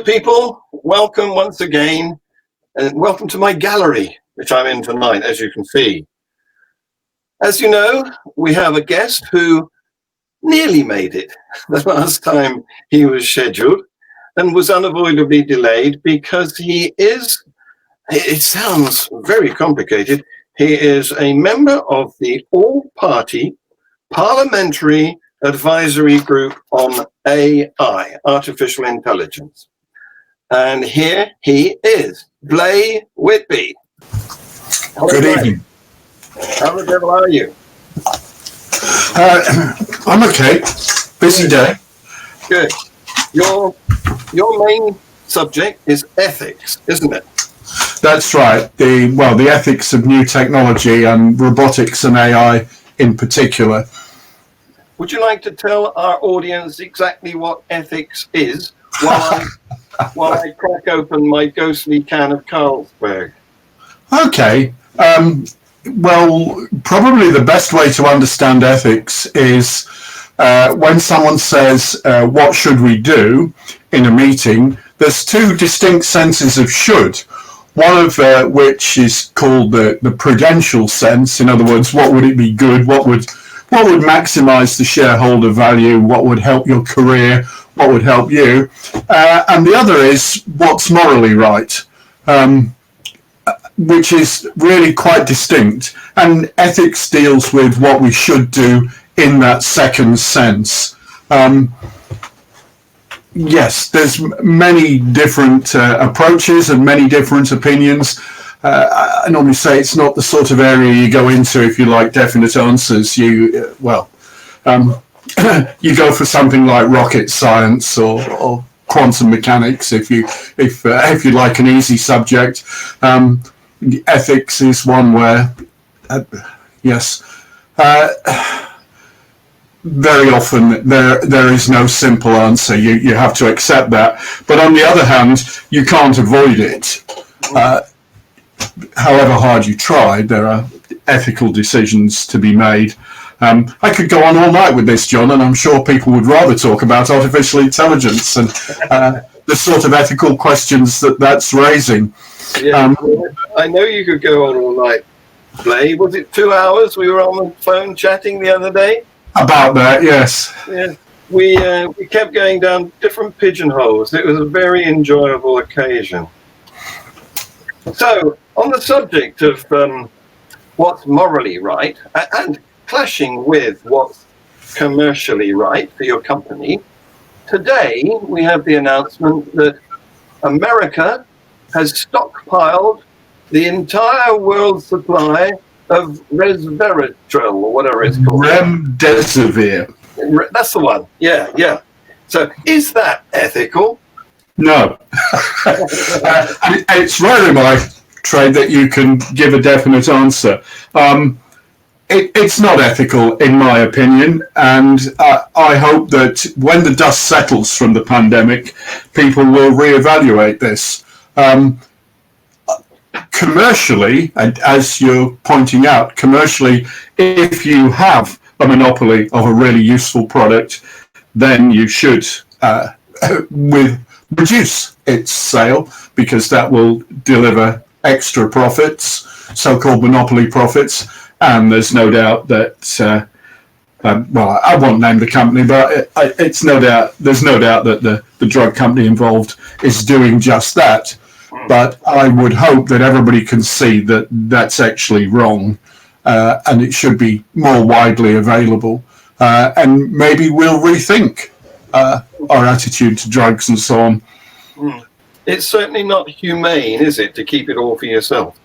Hello, people. Welcome once again, and welcome to my gallery, which I'm in tonight, as you can see. As you know, we have a guest who nearly made it the last time he was scheduled and was unavoidably delayed because he is, it sounds very complicated, he is a member of the All-Party Parliamentary Advisory Group on AI, Artificial Intelligence. And here he is, Blay Whitby. Hello, Good Blay. evening. How the devil are you? I'm okay. Busy day. Good. Your main subject is ethics, isn't it? That's right. The ethics of new technology and robotics and AI in particular. Would you like to tell our audience exactly what ethics is while I crack open my ghostly can of Carlsberg? Okay. Well, probably the best way to understand ethics is when someone says, what should we do in a meeting, there's two distinct senses of should. One of which is called the prudential sense. In other words, what would it be good? What would maximize the shareholder value? What would help your career? What would help you? And the other is what's morally right, which is really quite distinct. And ethics deals with what we should do in that second sense. Yes, there's many different approaches and many different opinions. I normally say it's not the sort of area you go into if you like definite answers. You go for something like rocket science or quantum mechanics if you like an easy subject. Ethics is one where very often there is no simple answer. You have to accept that. But on the other hand, you can't avoid it. However hard you try, there are ethical decisions to be made. I could go on all night with this, John, and I'm sure people would rather talk about artificial intelligence and the sort of ethical questions that's raising. Yeah, I know you could go on all night, Blay. Was it 2 hours we were on the phone chatting the other day? About that, yes. Yeah, we kept going down different pigeonholes. It was a very enjoyable occasion. So, on the subject of what's morally right and clashing with what's commercially right for your company, today we have the announcement that America has stockpiled the entire world's supply of resveratrol, or whatever it's called. Remdesivir. That's the one. Yeah. So, is that ethical? No. It's rare in my trade that you can give a definite answer. It's not ethical, in my opinion, and I hope that when the dust settles from the pandemic, people will reevaluate this. Commercially, and as you're pointing out, commercially, if you have a monopoly of a really useful product, then you should reduce its sale, because that will deliver extra profits, so-called monopoly profits. And there's no doubt that, I won't name the company, but there's no doubt that the drug company involved is doing just that. But I would hope that everybody can see that that's actually wrong, and it should be more widely available. And maybe we'll rethink our attitude to drugs and so on. It's certainly not humane, is it, to keep it all for yourself?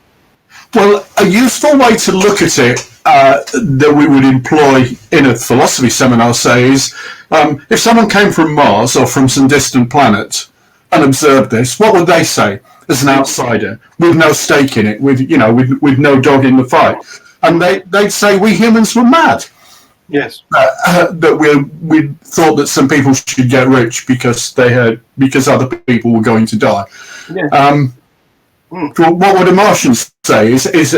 Well, a useful way to look at it that we would employ in a philosophy seminar, say, is if someone came from Mars or from some distant planet and observed this, what would they say as an outsider with no stake in it, with no dog in the fight? And they'd say we humans were mad. Yes. That we thought that some people should get rich because other people were going to die. Yeah. What would a Martian say is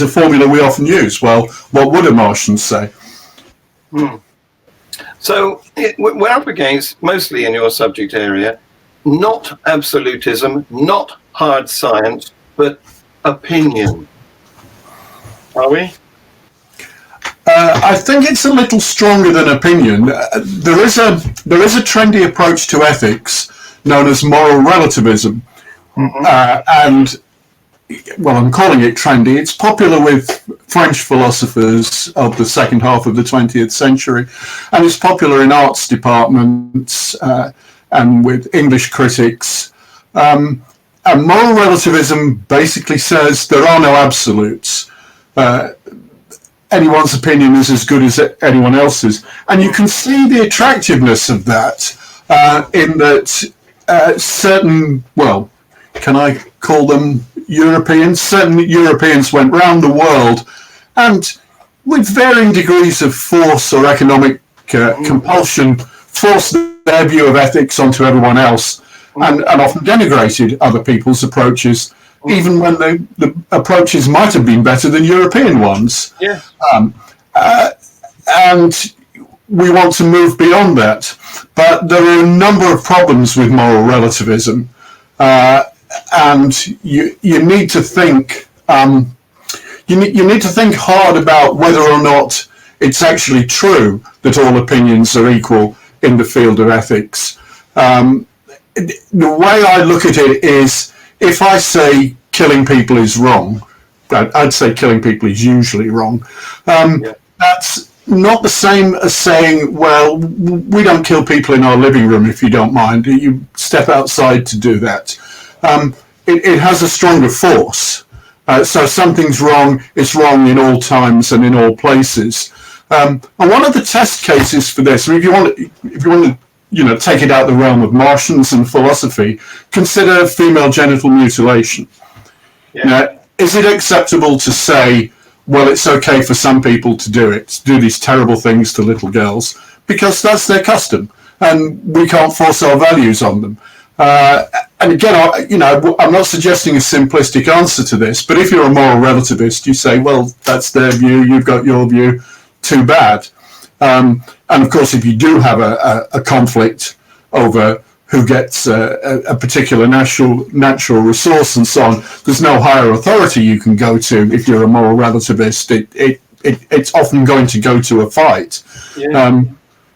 a formula we often use. Well, what would a Martian say? So we're up against, mostly in your subject area, not absolutism, not hard science, but opinion. Are we? I think it's a little stronger than opinion. There is a trendy approach to ethics known as moral relativism, and well, I'm calling it trendy. It's popular with French philosophers of the second half of the 20th century, and it's popular in arts departments and with English critics. And moral relativism basically says there are no absolutes. Anyone's opinion is as good as anyone else's. And you can see the attractiveness of that in that certain, well, can I call them Europeans? Certain Europeans went round the world and with varying degrees of force or economic compulsion forced their view of ethics onto everyone else and often denigrated other people's approaches, even when the approaches might have been better than European ones. Yeah. And we want to move beyond that. But there are a number of problems with moral relativism. And you need to think you need to think hard about whether or not it's actually true that all opinions are equal in the field of ethics. The way I look at it is, if I say killing people is wrong, I'd say killing people is usually wrong. That's not the same as saying, well, we don't kill people in our living room if you don't mind. You step outside to do that. It has a stronger force. So something's wrong, it's wrong in all times and in all places. And one of the test cases for this, if you want to, take it out the realm of Martians and philosophy, consider female genital mutilation. Yeah. Now, is it acceptable to say, well, it's okay for some people to do it, to do these terrible things to little girls, because that's their custom, and we can't force our values on them? And again, I'm not suggesting a simplistic answer to this, but if you're a moral relativist, you say, well, that's their view, you've got your view, too bad. And of course, if you do have a conflict over who gets a particular natural resource and so on, there's no higher authority you can go to if you're a moral relativist. It's often going to go to a fight. Yeah.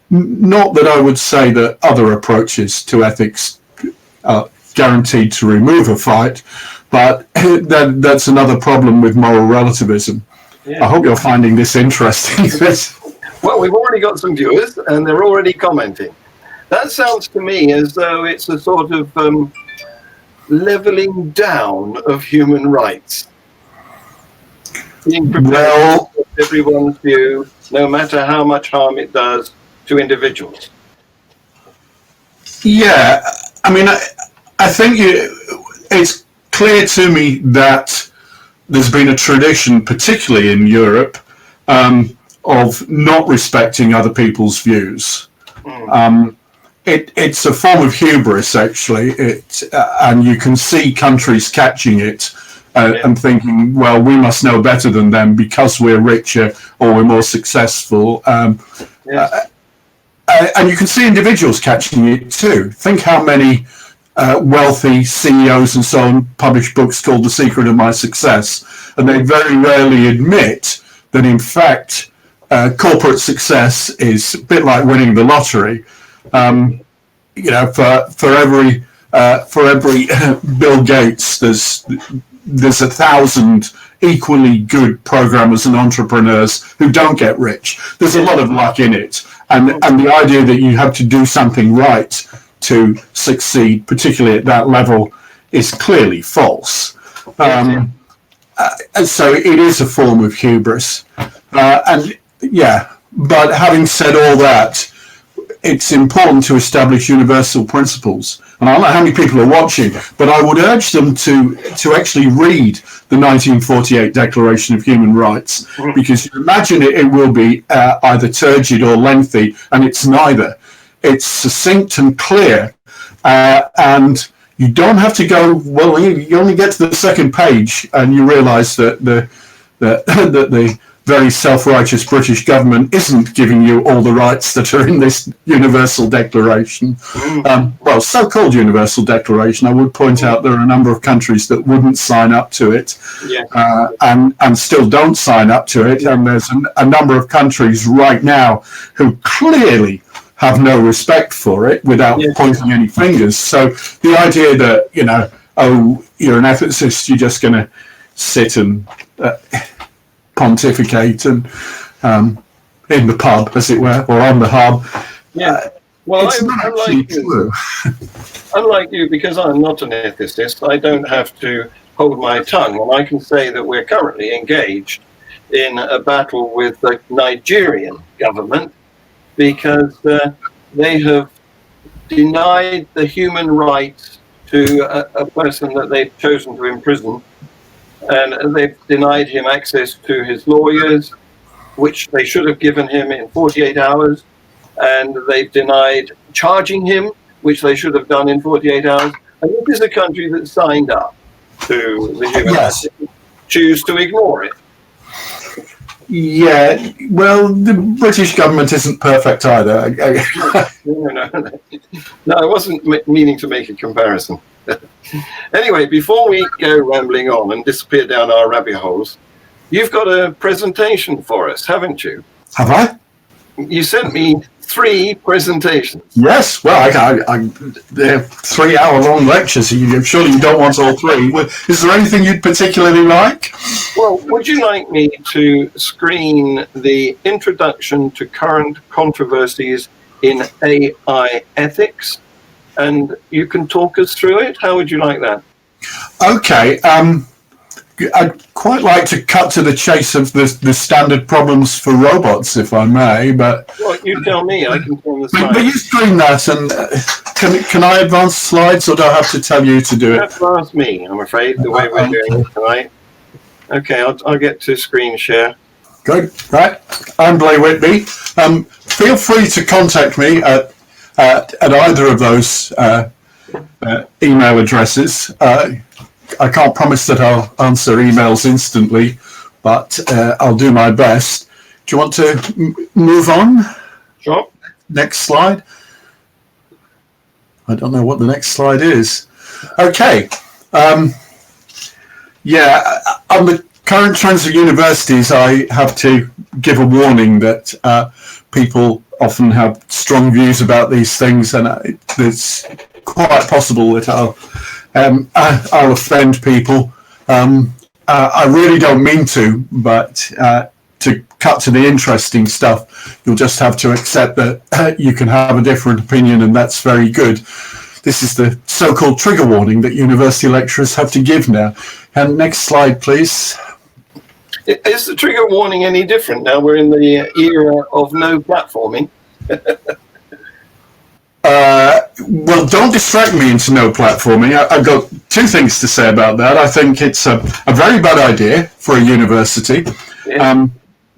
Not that I would say that other approaches to ethics are guaranteed to remove a fight, but that's another problem with moral relativism. Yeah. I hope you're finding this interesting. Well, we've already got some viewers, and they're already commenting. That sounds to me as though it's a sort of levelling down of human rights. Being prepared for everyone's view, no matter how much harm it does to individuals. Yeah, I mean, I think it's clear to me that there's been a tradition, particularly in Europe, of not respecting other people's views. It's a form of hubris, actually, and you can see countries catching it and thinking, well, we must know better than them because we're richer or we're more successful. And you can see individuals catching it too. Think how many wealthy CEOs and so on publish books called The Secret of My Success, and they very rarely admit that, in fact, corporate success is a bit like winning the lottery. For every Bill Gates, there's 1,000 equally good programmers and entrepreneurs who don't get rich. There's a lot of luck in it, and the idea that you have to do something right to succeed, particularly at that level, is clearly false. So it is a form of hubris, but having said all that, it's important to establish universal principles. And I don't know how many people are watching, but I would urge them to actually read the 1948 Declaration of Human Rights, because you imagine it will be either turgid or lengthy, and it's neither. It's succinct and clear, and you don't have to go, well, you only get to the second page and you realize that the very self-righteous British government isn't giving you all the rights that are in this Universal Declaration. Well, so-called Universal Declaration, I would point out there are a number of countries that wouldn't sign up to it, and still don't sign up to it, and there's a number of countries right now who clearly have no respect for it without pointing any fingers. So the idea that, you know, oh, you're an ethicist, you're just going to sit and pontificate and in the pub, as it were, or on the hub. Well, unlike you, because I'm not an ethicist, I don't have to hold my tongue, and I can say that we're currently engaged in a battle with the Nigerian government because they have denied the human rights to a person that they've chosen to imprison, and they've denied him access to his lawyers, which they should have given him in 48 hours, and they've denied charging him, which they should have done in 48 hours. And this is a country that signed up to the human rights, choose to ignore it. Yeah, well, the British government isn't perfect either. No, I wasn't meaning to make a comparison. Anyway, before we go rambling on and disappear down our rabbit holes, you've got a presentation for us, haven't you? Have I? You sent me 3 presentations. Yes, well, they're 3-hour-long lectures. Surely you don't want all 3. Is there anything you'd particularly like? Well, would you like me to screen the Introduction to Current Controversies in AI Ethics? And you can talk us through it? How would you like that? Okay. I'd quite like to cut to the chase of the standard problems for robots, if I may. But well, you tell me. I can turn the slides. But you screen that, and can I advance slides, or do I have to tell you to do it? You have to ask me, I'm afraid, the way we're doing it tonight. Okay, I'll get to screen share. Good. Right. I'm Blay Whitby. Feel free to contact me at either of those email addresses. I can't promise that I'll answer emails instantly, but I'll do my best. Do you want to move on? Sure. Next slide. I don't know what the next slide is. Okay. On the current trends of universities, I have to give a warning that people often have strong views about these things, and it's quite possible that I'll offend people. I really don't mean to, but to cut to the interesting stuff, you'll just have to accept that you can have a different opinion, and that's very good. This is the so-called trigger warning that university lecturers have to give now. And next slide, please. Is the trigger warning any different now we're in the era of no platforming? Well, don't distract me into no platforming. I've got 2 things to say about that. I think it's a very bad idea for a university,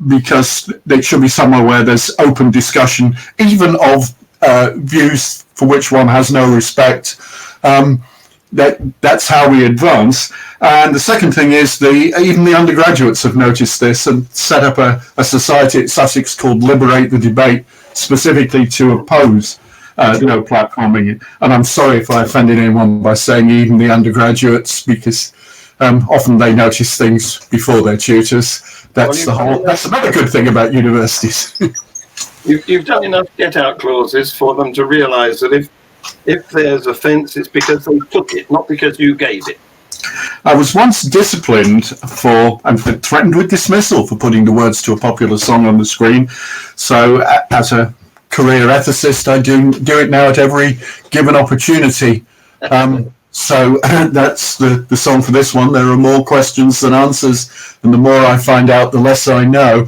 because it should be somewhere where there's open discussion, even of views for which one has no respect. That's how we advance. And the second thing is even the undergraduates have noticed this and set up a society at Sussex called Liberate the Debate, specifically to oppose no platforming. And I'm sorry if I offended anyone by saying even the undergraduates, because often they notice things before their tutors. That's another good thing about universities. You've done enough get-out clauses for them to realise that if there's offence, it's because they took it, not because you gave it. I was once disciplined and threatened with dismissal for putting the words to a popular song on the screen. So as a career ethicist, I do it now at every given opportunity. So that's the song for this one. There are more questions than answers, and the more I find out, the less I know.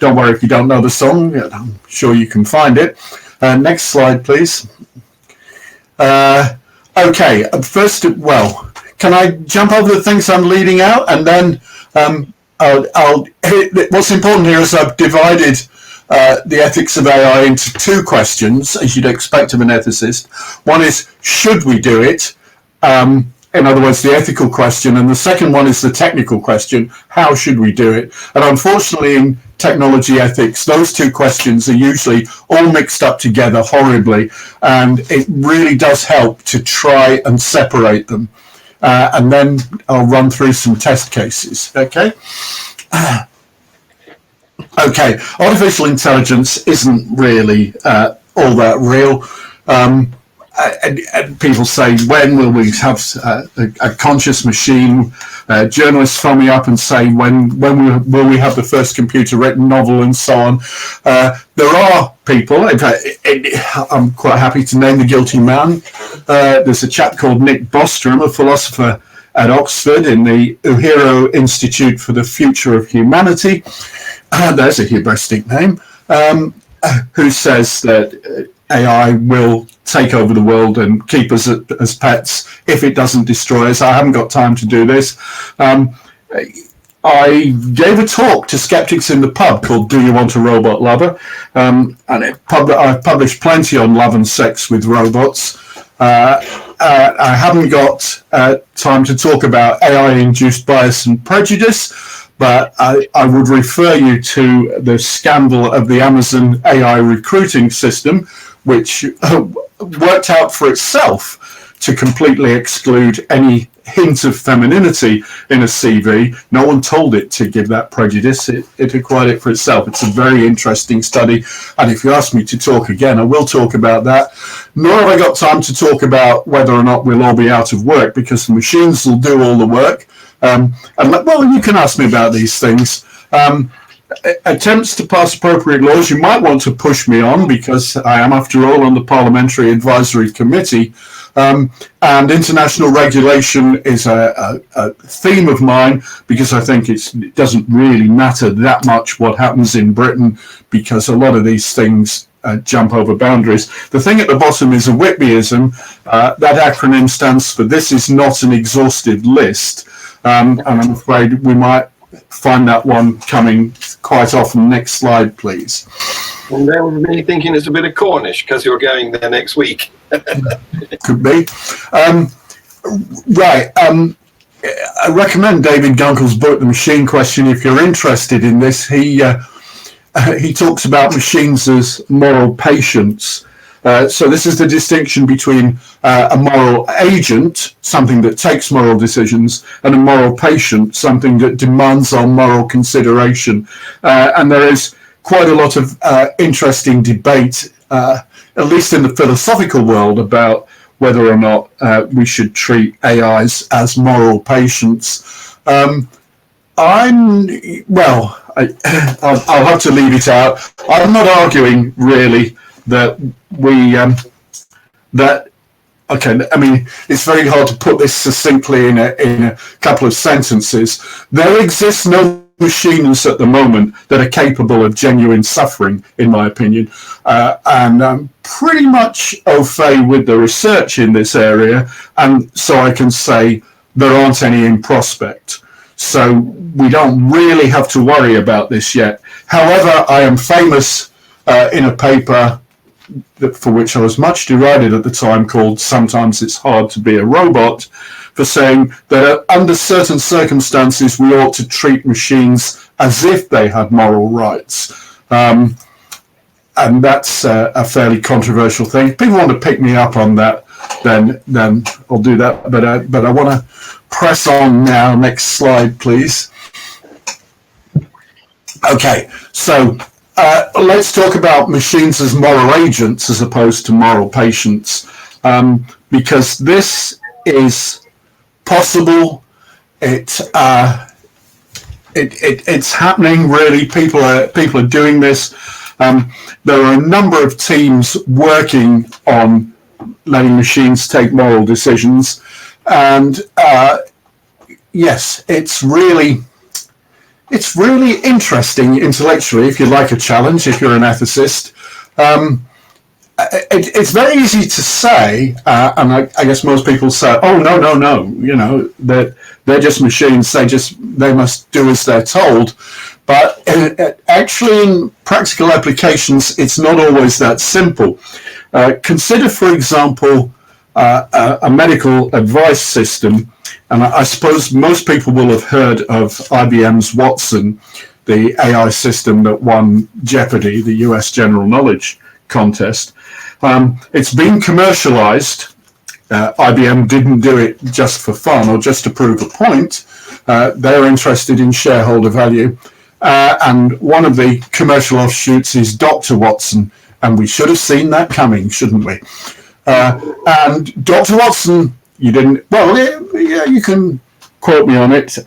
Don't worry if you don't know the song. I'm sure you can find it. Next slide, please. Okay, first, can I jump over the things I'm leading out, and then what's important here is I've divided the ethics of AI into 2 questions, as you'd expect of an ethicist. One is, should we do it? in other words, the ethical question, and the second one is the technical question: how should we do it? And unfortunately, in technology ethics, those two questions are usually all mixed up together horribly, and it really does help to try and separate them. And then I'll run through some test cases. Okay. Okay, artificial intelligence isn't really all that real. And people say, when will we have a conscious machine? Journalists phone me up and say, when will we have the first computer-written novel, and so on. There are people, in fact, I'm quite happy to name the guilty man. There's a chap called Nick Bostrom, a philosopher at Oxford in the Uhiro Institute for the Future of Humanity. There's a hubristic name, who says that AI will take over the world and keep us as pets if it doesn't destroy us. I haven't got time to do this. I gave a talk to skeptics in the pub called "Do You Want a Robot Lover?" And I've published plenty on love and sex with robots. I haven't got time to talk about AI-induced bias and prejudice, but I would refer you to the scandal of the Amazon AI recruiting system, which worked out for itself to completely exclude any hint of femininity in a CV. No one told it to give that prejudice. It acquired it for itself. It's a very interesting study. And if you ask me to talk again, I will talk about that. Nor have I got time to talk about whether or not we'll all be out of work, because the machines will do all the work. Well, you can ask me about these things. Attempts to pass appropriate laws, you might want to push me on, because I am, after all, on the Parliamentary Advisory Committee, and international regulation is a theme of mine, because I think it doesn't really matter that much what happens in Britain, because a lot of these things jump over boundaries. The thing at the bottom is a Whitbyism. That acronym stands for "This is not an exhaustive list," and I'm afraid we might find that one coming quite often. Next slide, please. And there was me thinking it's a bit of Cornish because you're going there next week. Could be. Right. I recommend David Gunkel's book, The Machine Question, if you're interested in this. He talks about machines as moral patients. So this is the distinction between a moral agent, something that takes moral decisions, and a moral patient, something that demands our moral consideration. And there is quite a lot of interesting debate, at least in the philosophical world, about whether or not we should treat AIs as moral patients. I'll have to leave it out. I'm not arguing really that okay, I mean, it's very hard to put this succinctly in a couple of sentences. There exists no machines at the moment that are capable of genuine suffering, in my opinion, and I'm pretty much au fait with the research in this area, and so I can say there aren't any in prospect. So we don't really have to worry about this yet. However, I am famous in a paper for which I was much derided at the time, called "Sometimes It's Hard to Be a Robot," for saying that under certain circumstances we ought to treat machines as if they had moral rights. And that's a fairly controversial thing. If people want to pick me up on that, then I'll do that. But I want to press on now. Next slide, please. Okay, so let's talk about machines as moral agents as opposed to moral patients, because this is possible. It's happening, really. People are doing this. There are a number of teams working on letting machines take moral decisions, and yes, it's really interesting intellectually, if you like a challenge, if you're an ethicist. It's very easy to say, and I guess most people say, "Oh, no, you know, they're just machines. They must do as they're told." But actually, in practical applications, it's not always that simple. Consider, for example, a medical advice system. And I suppose most people will have heard of IBM's Watson, the AI system that won Jeopardy, the US General Knowledge Contest. It's been commercialized. IBM didn't do it just for fun or just to prove a point. They're interested in shareholder value. And one of the commercial offshoots is Dr. Watson. And we should have seen that coming, shouldn't we? And Dr. Watson, you didn't, well, yeah, you can quote me on it,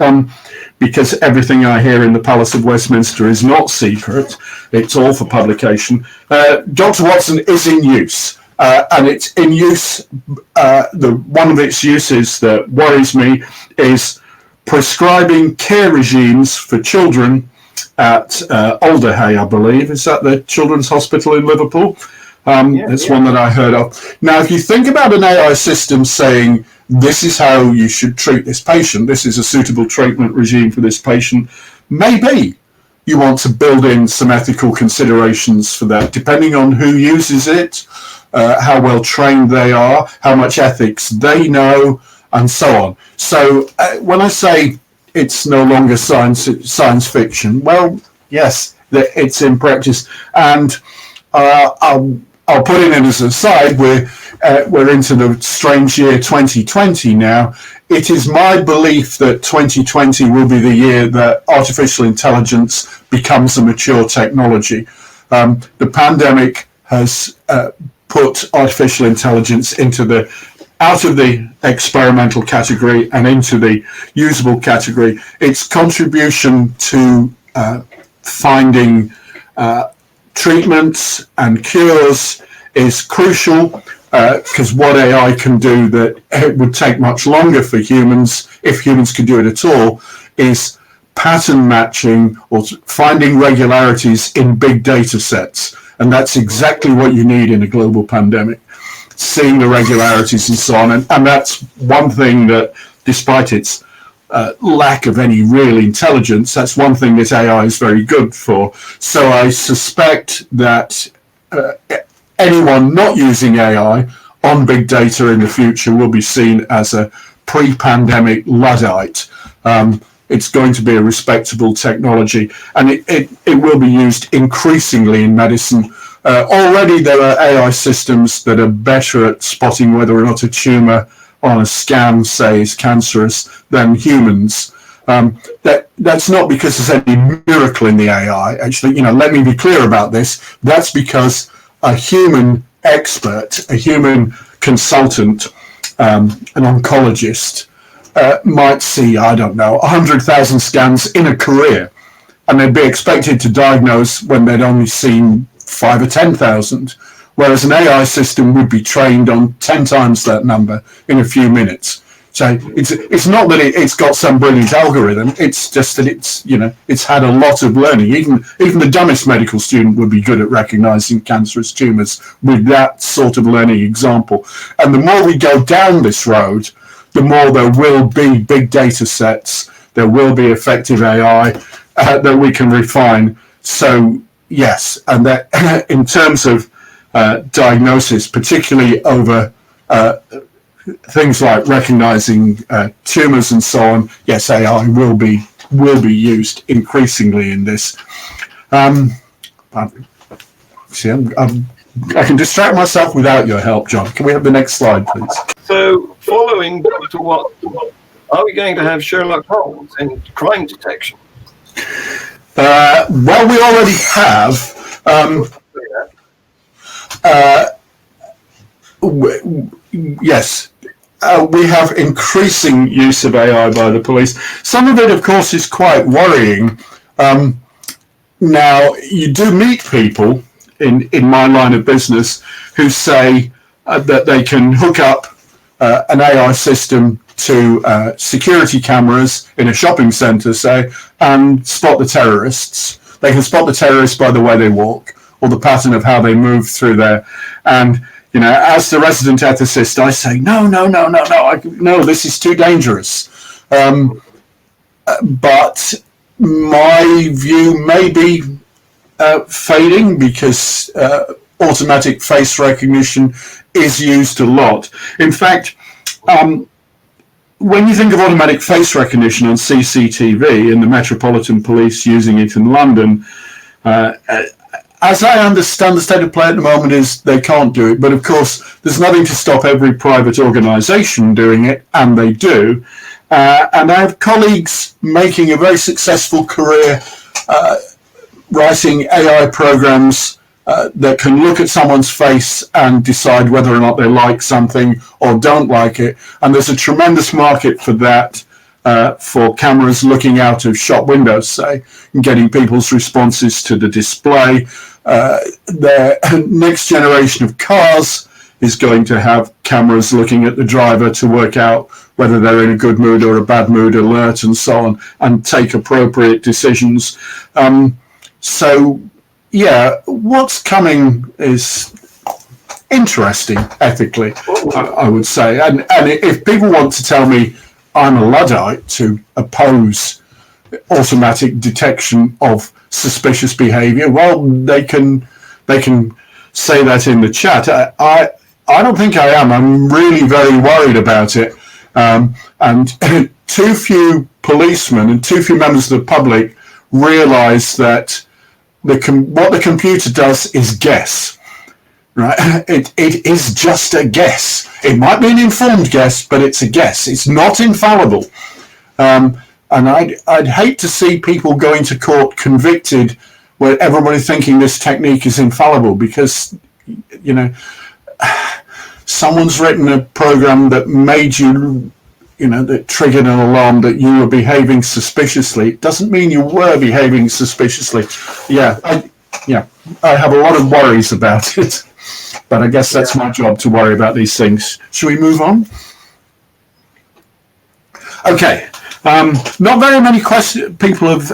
because everything I hear in the Palace of Westminster is not secret. It's all for publication. Dr. Watson is in use, and it's in use. One of its uses that worries me is prescribing care regimes for children at Alderhay, I believe. Is that the Children's Hospital in Liverpool? That's one that I heard of. Now, if you think about an AI system saying, this is how you should treat this patient, this is a suitable treatment regime for this patient, maybe you want to build in some ethical considerations for that, depending on who uses it, how well trained they are, how much ethics they know, and so on. So when I say it's no longer science fiction, well, yes, it's in practice. And I'll put it in as a side. We're into the strange year 2020 now. It is my belief that 2020 will be the year that artificial intelligence becomes a mature technology. The pandemic has put artificial intelligence out of the experimental category and into the usable category. Its contribution to finding treatments and cures is crucial, because what AI can do that it would take much longer for humans, if humans could do it at all, is pattern matching or finding regularities in big data sets. And that's exactly what you need in a global pandemic, seeing the regularities and so on. And that's one thing that, despite its lack of any real intelligence, that's one thing that AI is very good for. So I suspect that anyone not using AI on big data in the future will be seen as a pre-pandemic Luddite. It's going to be a respectable technology, and it will be used increasingly in medicine. Already there are AI systems that are better at spotting whether or not a tumor on a scan, say, is cancerous than humans. That's not because there's any miracle in the AI. Actually, let me be clear about this. That's because a human expert, a human consultant, an oncologist, might see, 100,000 scans in a career, and they'd be expected to diagnose when they'd only seen 5 or 10,000. Whereas an AI system would be trained on 10 times that number in a few minutes. So it's not that it's got some brilliant algorithm. It's just that it's had a lot of learning. Even the dumbest medical student would be good at recognizing cancerous tumors with that sort of learning example. And the more we go down this road, the more there will be big data sets. There will be effective AI that we can refine. So yes, and that in terms of diagnosis, particularly over things like recognizing tumors and so on, yes, AI will be used increasingly in this. See, I can distract myself without your help, John. Can we have the next slide, please? So, following Dr. Watson, are we going to have Sherlock Holmes in crime detection? Well, we already have. Yes, we have increasing use of AI by the police. Some of it, of course, is quite worrying. Now, you do meet people in my line of business who say that they can hook up an AI system to security cameras in a shopping centre, say, and spot the terrorists. They can spot the terrorists by the way they walk or the pattern of how they move through there. And as the resident ethicist, I say, no, this is too dangerous. But my view may be fading, because automatic face recognition is used a lot. In fact, when you think of automatic face recognition on CCTV and the Metropolitan Police using it in London, as I understand the state of play at the moment is they can't do it, but of course there's nothing to stop every private organisation doing it, and they do. And I have colleagues making a very successful career writing AI programs that can look at someone's face and decide whether or not they like something or don't like it. And there's a tremendous market for that, for cameras looking out of shop windows, say, and getting people's responses to the display. The next generation of cars is going to have cameras looking at the driver to work out whether they're in a good mood or a bad mood, alert and so on, and take appropriate decisions. So, yeah, what's coming is interesting ethically, I would say. And if people want to tell me I'm a Luddite to oppose automatic detection of suspicious behaviour, well, they can say that in the chat. I don't think I am. I'm really very worried about it. And too few policemen and too few members of the public realise that what the computer does is guess. Right? It is just a guess. It might be an informed guess, but it's a guess. It's not infallible. And I'd hate to see people going to court convicted where everybody's thinking this technique is infallible, because, you know, someone's written a program that made you, that triggered an alarm that you were behaving suspiciously. It doesn't mean you were behaving suspiciously. I have a lot of worries about it, but I guess that's my job to worry about these things. Should we move on? Okay. Not very many people have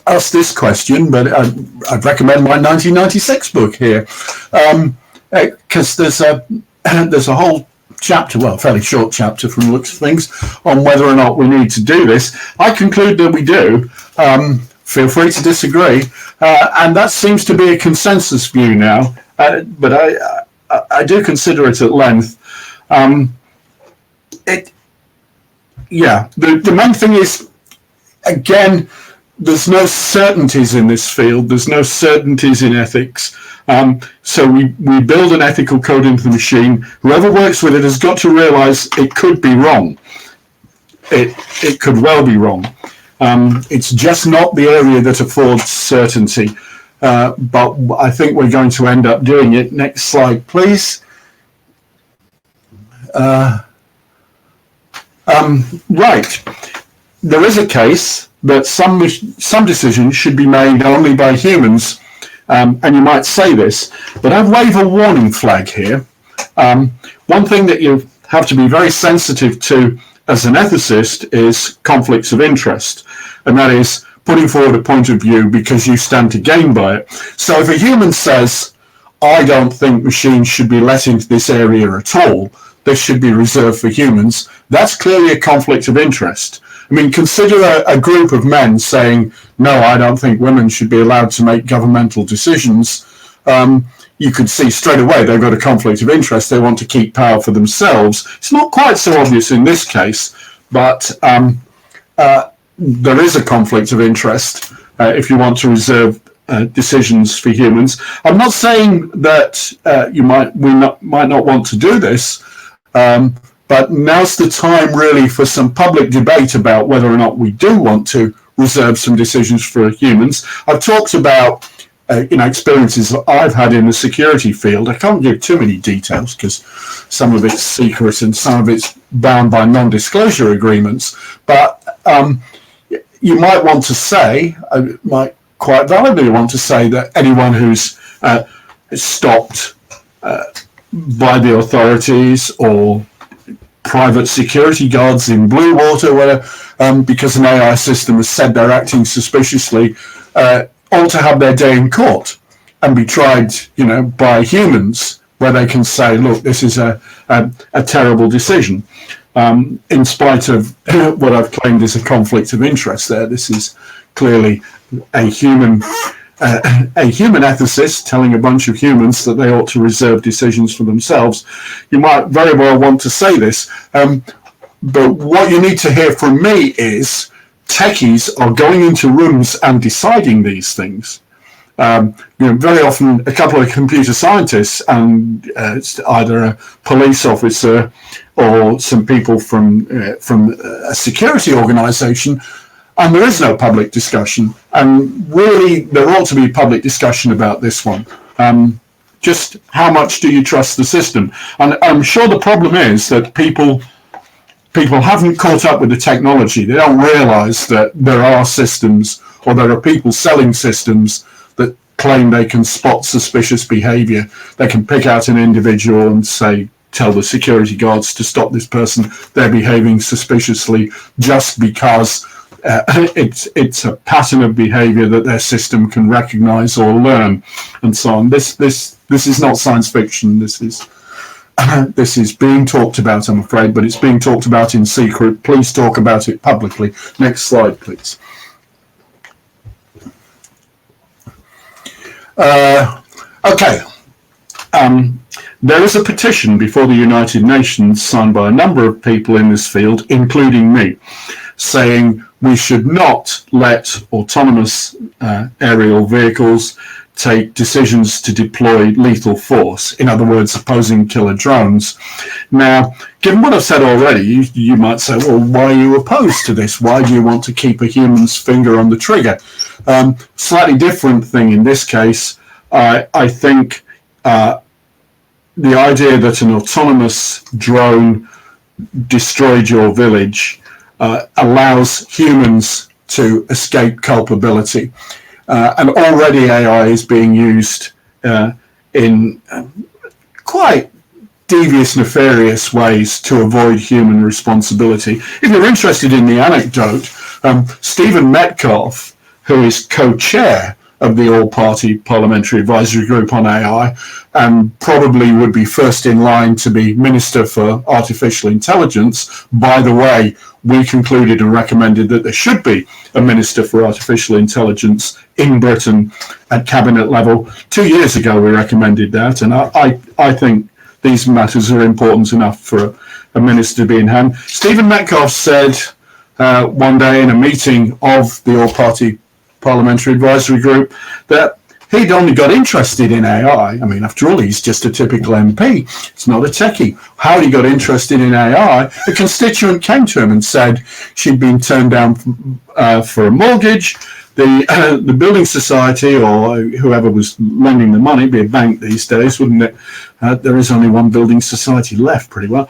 asked this question, but I'd recommend my 1996 book here, because there's a whole chapter, well, a fairly short chapter from the looks of things, on whether or not we need to do this. I conclude that we do. Feel free to disagree, and that seems to be a consensus view now. But I do consider it at length. The main thing is, again, there's no certainties in this field. There's no certainties in ethics. So we build an ethical code into the machine. Whoever works with it has got to realize it could be wrong. It could well be wrong. It's just not the area that affords certainty. But I think we're going to end up doing it. Next slide, please. Right. There is a case that some decisions should be made only by humans, and you might say this, but I wave a warning flag here. One thing that you have to be very sensitive to as an ethicist is conflicts of interest, and that is putting forward a point of view because you stand to gain by it. So if a human says, I don't think machines should be let into this area at all, this should be reserved for humans, that's clearly a conflict of interest. I mean, consider a group of men saying, no, I don't think women should be allowed to make governmental decisions. You could see straight away they've got a conflict of interest. They want to keep power for themselves. It's not quite so obvious in this case, but there is a conflict of interest if you want to reserve decisions for humans. I'm not saying that we might not want to do this, but now's the time really for some public debate about whether or not we do want to reserve some decisions for humans. I've talked about experiences that I've had in the security field. I can't give too many details because some of it's secret and some of it's bound by non-disclosure agreements. But you might want to say, might quite validly want to say that anyone who's stopped by the authorities or private security guards in blue water, whatever, because an AI system has said they're acting suspiciously, ought to have their day in court and be tried, by humans, where they can say, look, this is a terrible decision. In spite of what I've claimed is a conflict of interest there, this is clearly a human a human ethicist telling a bunch of humans that they ought to reserve decisions for themselves, you might very well want to say this. But what you need to hear from me is techies are going into rooms and deciding these things. Very often a couple of computer scientists and it's either a police officer or some people from a security organization, and there is no public discussion. And really, there ought to be public discussion about this one. Just how much do you trust the system? And I'm sure the problem is that people haven't caught up with the technology. They don't realize that there are systems, or there are people selling systems that claim they can spot suspicious behavior. They can pick out an individual and say, tell the security guards to stop this person. They're behaving suspiciously just because it's a pattern of behavior that their system can recognize or learn, and so on. This is not science fiction. This is being talked about, I'm afraid, but it's being talked about in secret. Please talk about it publicly. Next slide, please. Okay. There is a petition before the United Nations signed by a number of people in this field, including me, saying we should not let autonomous aerial vehicles take decisions to deploy lethal force, in other words, opposing killer drones. Now, given what I've said already, you might say, well, why are you opposed to this? Why do you want to keep a human's finger on the trigger? Slightly different thing in this case. I think the idea that an autonomous drone destroyed your village allows humans to escape culpability. And already AI is being used in quite devious, nefarious ways to avoid human responsibility. If you're interested in the anecdote, Stephen Metcalf, who is co-chair of the All-Party Parliamentary Advisory Group on AI, and probably would be first in line to be Minister for Artificial Intelligence. By the way, we concluded and recommended that there should be a Minister for Artificial Intelligence in Britain at cabinet level. 2 years ago, we recommended that, and I think these matters are important enough for a minister to be in hand. Stephen Metcalf said one day in a meeting of the All-Party Parliamentary Advisory Group that he'd only got interested in AI. I mean, after all, he's just a typical MP. It's not a techie. How he got interested in AI, a constituent came to him and said she'd been turned down for a mortgage. The building society or whoever was lending the money, be a bank these days, wouldn't it? There is only one building society left, pretty well.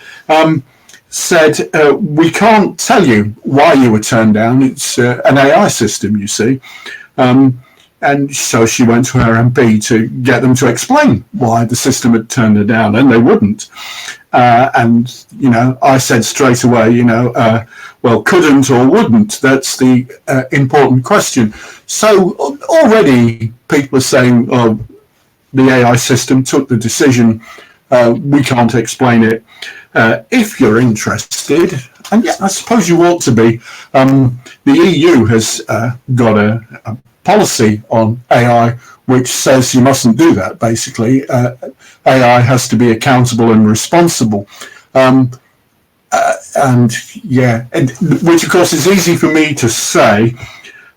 Said, we can't tell you why you were turned down. It's an AI system, you see. And so she went to her MP to get them to explain why the system had turned her down, and they wouldn't. And, I said straight away, well, couldn't or wouldn't. That's the important question. So already people are saying, oh, the AI system took the decision. We can't explain it. If you're interested, and yeah, I suppose you ought to be, the EU has got a policy on AI which says you mustn't do that, basically. AI has to be accountable and responsible. And which of course is easy for me to say,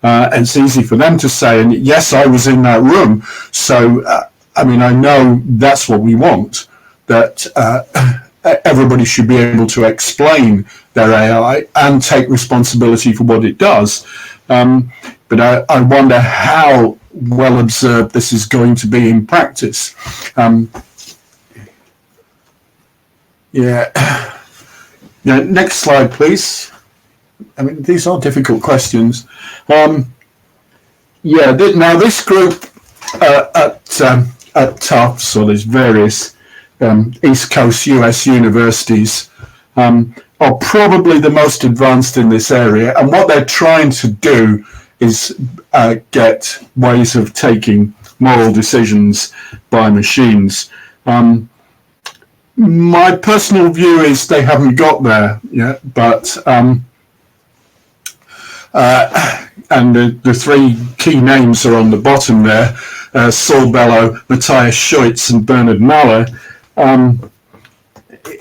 and it's easy for them to say, and yes, I was in that room, so I know that's what we want, that everybody should be able to explain their AI and take responsibility for what it does. But I wonder how well observed this is going to be in practice. Next slide, please. These are difficult questions. Now this group at Tufts, or there's various East Coast US universities, are probably the most advanced in this area, and what they're trying to do is get ways of taking moral decisions by machines. My personal view is they haven't got there yet, but And the three key names are on the bottom there, Saul Bellow, Matthias Scheutz and Bernard Maller.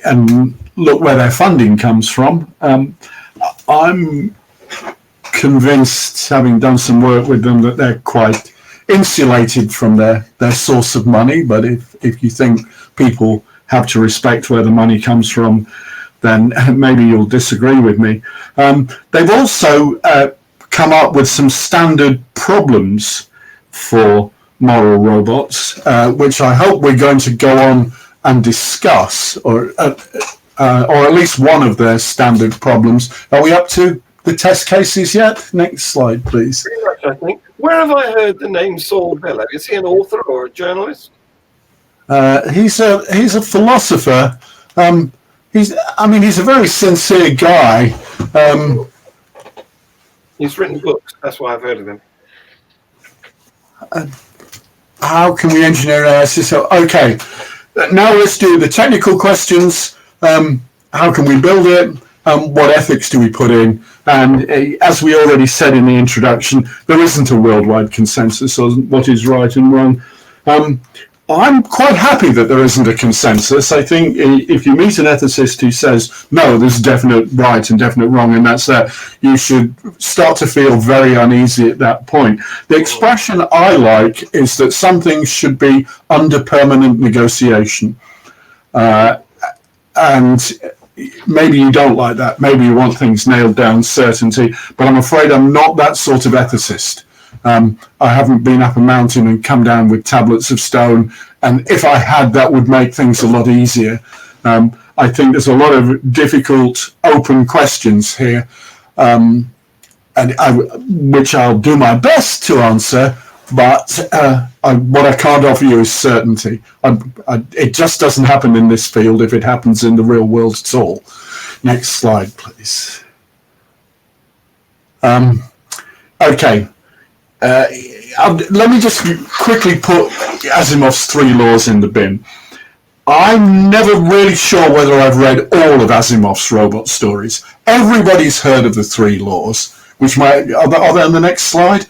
And look where their funding comes from. I'm convinced, having done some work with them, that they're quite insulated from their source of money. But if you think people have to respect where the money comes from, then maybe you'll disagree with me. They've also come up with some standard problems for moral robots, which I hope we're going to go on and discuss, or at least one of their standard problems. Are we up to the test cases yet? Next slide, please. Pretty much, I think. Where have I heard the name Saul Bellow? Is he an author or a journalist? He's a philosopher. He's a very sincere guy. He's written books. That's why I've heard of him. How can we engineer analysis? Okay, now let's do the technical questions. How can we build it? What ethics do we put in? And as we already said in the introduction, there isn't a worldwide consensus on what is right and wrong. I'm quite happy that there isn't a consensus. I think if you meet an ethicist who says, no, there's definite right and definite wrong, and that's that, you should start to feel very uneasy at that point. The expression I like is that some things should be under permanent negotiation. And maybe you don't like that. Maybe you want things nailed down, certainty. But I'm afraid I'm not that sort of ethicist. I haven't been up a mountain and come down with tablets of stone, and if I had, that would make things a lot easier. I think there's a lot of difficult open questions here, which I'll do my best to answer, but what I can't offer you is certainty. It just doesn't happen in this field if it happens in the real world at all. Next slide, please. Okay. Let me just quickly put Asimov's three laws in the bin. I'm never really sure whether I've read all of Asimov's robot stories. Everybody's heard of the three laws, which are they on the next slide?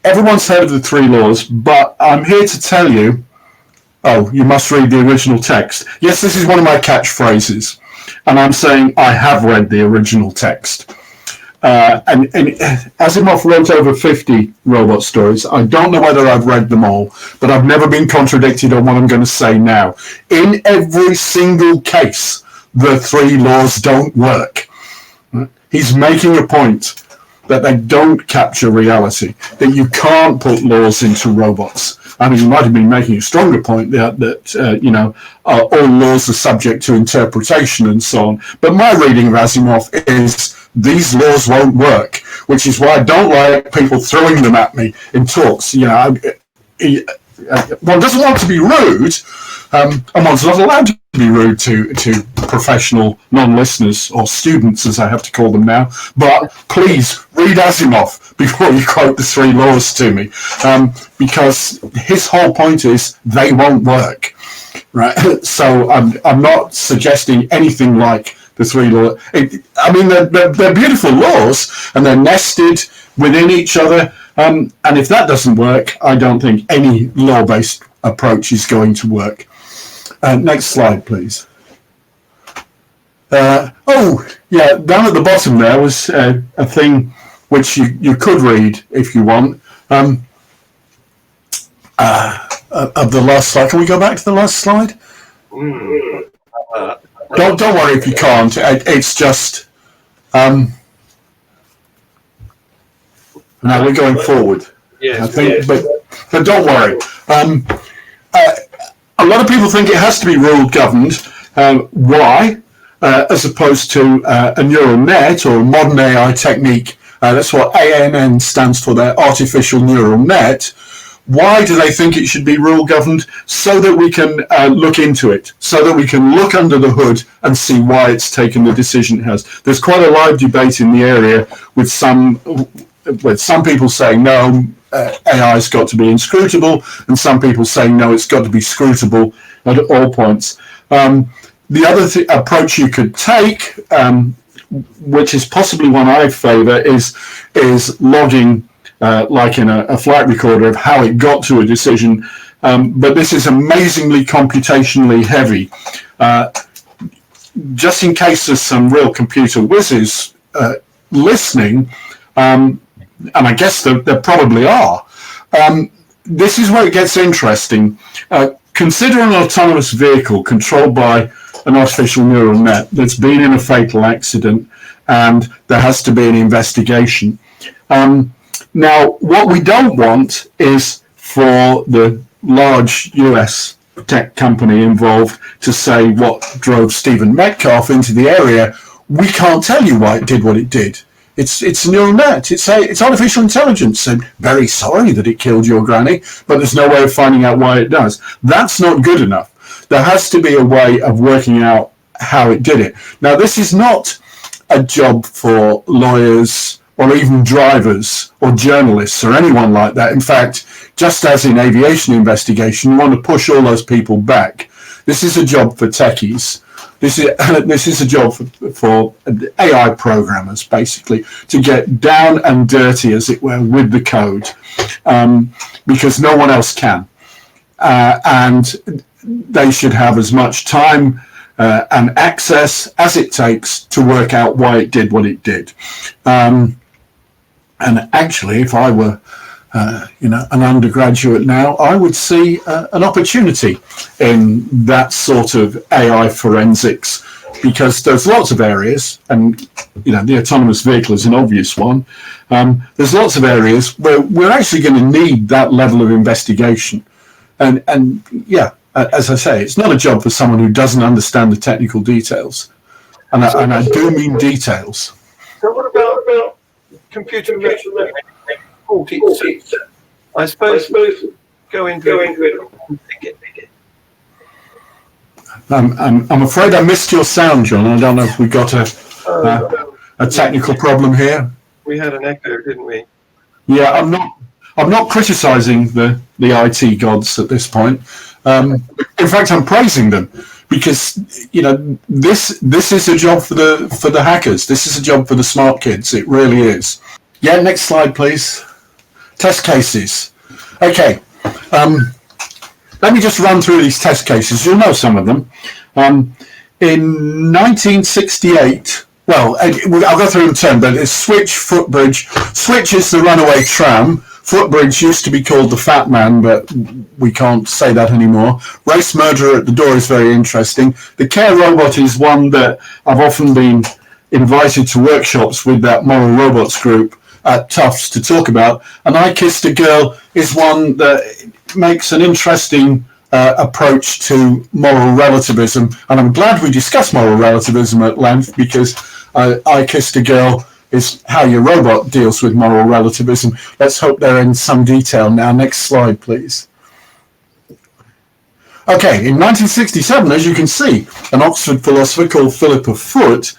Everyone's heard of the three laws, but I'm here to tell you, you must read the original text. Yes, this is one of my catchphrases, and I'm saying I have read the original text. And Asimov wrote over 50 robot stories. I don't know whether I've read them all, but I've never been contradicted on what I'm going to say now. In every single case, the three laws don't work. He's making a point that they don't capture reality, that you can't put laws into robots. I mean, he might have been making a stronger point that all laws are subject to interpretation and so on. But my reading of Asimov is these laws won't work, which is why I don't like people throwing them at me in talks. One doesn't want to be rude, and one's not allowed to be rude to professional non-listeners or students, as I have to call them now. But please read Asimov before you quote the three laws to me, because his whole point is they won't work. Right? So I'm not suggesting anything like the three laws. They're beautiful laws, and they're nested within each other. And if that doesn't work, I don't think any law-based approach is going to work. Next slide, please. Down at the bottom there was a thing which you could read if you want. Of the last slide. Can we go back to the last slide? Don't worry if you can't. It's just now we're going forward. Yes, I think, but don't worry. A lot of people think it has to be rule governed. Why? As opposed to a neural net or a modern AI technique. That's what ANN stands for, their artificial neural net. Why do they think it should be rule governed? So that we can look into it, so that we can look under the hood and see why it's taken the decision it has. There's quite a live debate in the area with some people saying no, AI's got to be inscrutable, and some people saying no, it's got to be scrutable at all points. The other approach you could take, which is possibly one I favour, is logging, like in a flight recorder, of how it got to a decision. But this is amazingly computationally heavy. Just in case there's some real computer whizzes listening, and I guess there probably are, this is where it gets interesting. Consider an autonomous vehicle controlled by an artificial neural net that's been in a fatal accident, and there has to be an investigation. Now, what we don't want is for the large US tech company involved to say what drove Stephen Metcalf into the area. We can't tell you why it did what it did. It's a neural net. It's artificial intelligence. And very sorry that it killed your granny, but there's no way of finding out why it does. That's not good enough. There has to be a way of working out how it did it. Now, this is not a job for lawyers or even drivers or journalists or anyone like that. In fact, just as in aviation investigation, you want to push all those people back. This is a job for techies. This is a job for AI programmers, basically, to get down and dirty, as it were, with the code, because no one else can. And they should have as much time and access as it takes to work out why it did what it did. And actually, if I were an undergraduate now, I would see an opportunity in that sort of AI forensics, because there's lots of areas, and the autonomous vehicle is an obvious one. There's lots of areas where we're actually going to need that level of investigation, and yeah, as I say, it's not a job for someone who doesn't understand the technical details, and I do mean details. So what about computer vision? I suppose go into it and pick it. I'm afraid I missed your sound, John. I don't know if we got a technical problem here. We had an echo, didn't we? Yeah, I'm not criticising the IT gods at this point. In fact, I'm praising them, because this is a job for the hackers. This is a job for the smart kids. It really is. Yeah, next slide, please. Test cases. Okay, let me just run through these test cases. You'll know some of them. In 1968, well, I'll go through in turn, but it's SitH, Footbridge. SitH is the runaway tram. Footbridge used to be called the Fat Man, but we can't say that anymore. Race Murderer at the Door is very interesting. The Care Robot is one that I've often been invited to workshops with that Moral Robots group at Tufts to talk about. And I Kissed a Girl is one that makes an interesting approach to moral relativism. And I'm glad we discussed moral relativism at length, because I Kissed a Girl is how your robot deals with moral relativism. Let's hope they're in some detail now. Next slide, please. Okay, in 1967, as you can see, an Oxford philosopher called Philippa Foot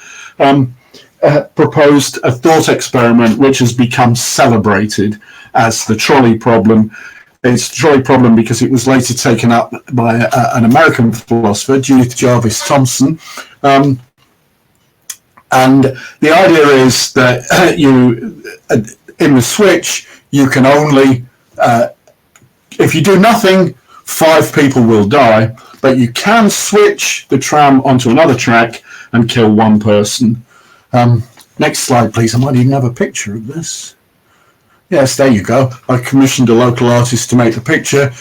proposed a thought experiment which has become celebrated as the trolley problem. It's the trolley problem because it was later taken up by an American philosopher, Judith Jarvis Thomson. And the idea is that in the switch, you can only, if you do nothing, 5 people will die, but you can switch the tram onto another track and kill 1 person. Next slide, please. I might even have a picture of this. Yes, there you go. I commissioned a local artist to make the picture.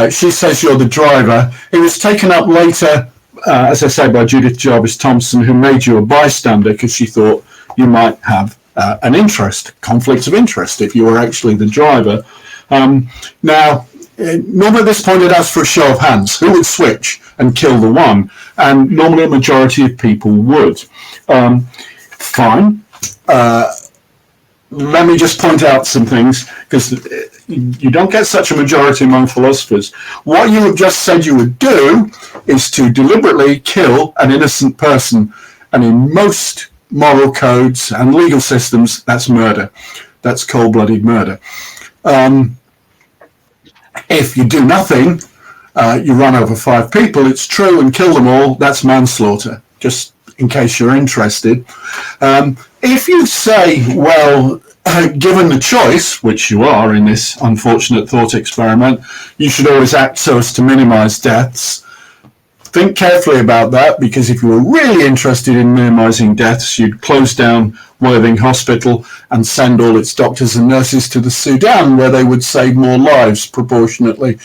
She says you're the driver. It was taken up later, as I say, by Judith Jarvis Thomson, who made you a bystander because she thought you might have an interest, conflict of interest, if you were actually the driver. Now, normally at this point it asks for a show of hands. Who would switch and kill the one? And normally a majority of people would. Fine. Let me just point out some things, because you don't get such a majority among philosophers. What you have just said you would do is to deliberately kill an innocent person. And in most moral codes and legal systems, that's murder. That's cold-blooded murder. If you do nothing, you run over 5 people, it's true, and kill them all, that's manslaughter. Just in case you're interested. If you say, well, given the choice, which you are in this unfortunate thought experiment, you should always act so as to minimize deaths. Think carefully about that, because if you were really interested in minimizing deaths, you'd close down Worthing Hospital and send all its doctors and nurses to the Sudan, where they would save more lives proportionately.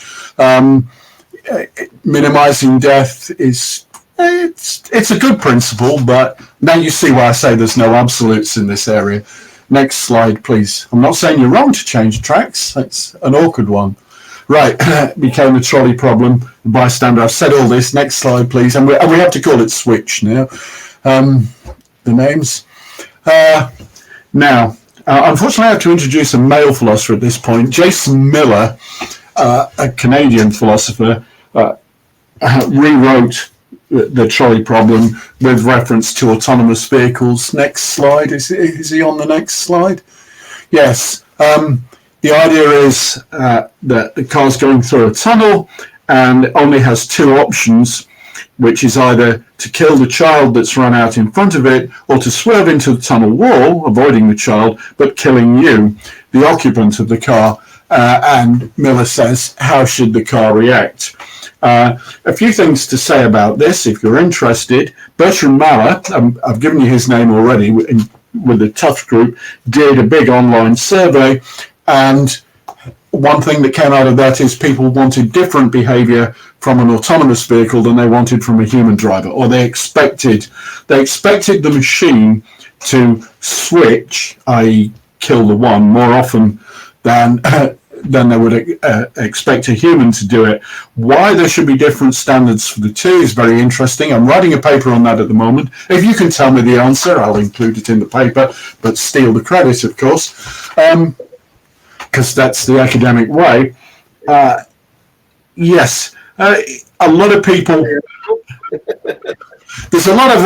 Minimizing death is it's a good principle, but now you see why I say there's no absolutes in this area. Next slide, please. I'm not saying you're wrong to change tracks. That's an awkward one. Right, became the trolley problem. The bystander. I've said all this. Next slide, please. And we have to call it SitH now. The names. Now, unfortunately, I have to introduce a male philosopher at this point. Jason Miller, a Canadian philosopher, rewrote the trolley problem with reference to autonomous vehicles. Next slide. Is he on the next slide? Yes. The idea is that the car's going through a tunnel and it only has two options, which is either to kill the child that's run out in front of it, or to swerve into the tunnel wall, avoiding the child, but killing you, the occupant of the car. And Miller says, how should the car react? A few things to say about this, if you're interested. Bertrand Maller, I've given you his name already, with the Tufts Group, did a big online survey, and one thing that came out of that is people wanted different behavior from an autonomous vehicle than they wanted from a human driver, or they expected the machine to switch, i.e. kill the one, more often than they would expect a human to do it. Why there should be different standards for the two is very interesting. I'm writing a paper on that at the moment. If you can tell me the answer, I'll include it in the paper, but steal the credit, of course, because that's the academic way. Yes, a lot of people... There's a lot of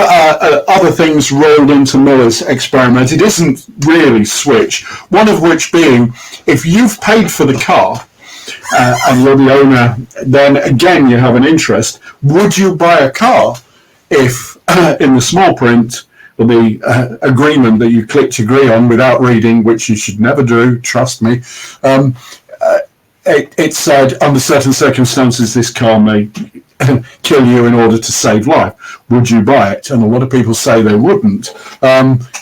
other things rolled into Miller's experiment. It isn't really SitH, one of which being, if you've paid for the car and you're the owner, then again you have an interest. Would you buy a car if, in the small print, the agreement that you clicked agree on without reading, which you should never do, trust me, it said, under certain circumstances, this car may kill you in order to save life. Would you buy it? And a lot of people say they wouldn't.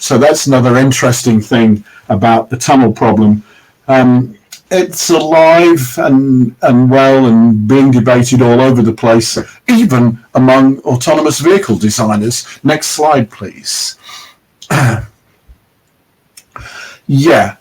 So that's another interesting thing about the tunnel problem. It's alive and well and being debated all over the place, even among autonomous vehicle designers. Next slide, please. Yeah.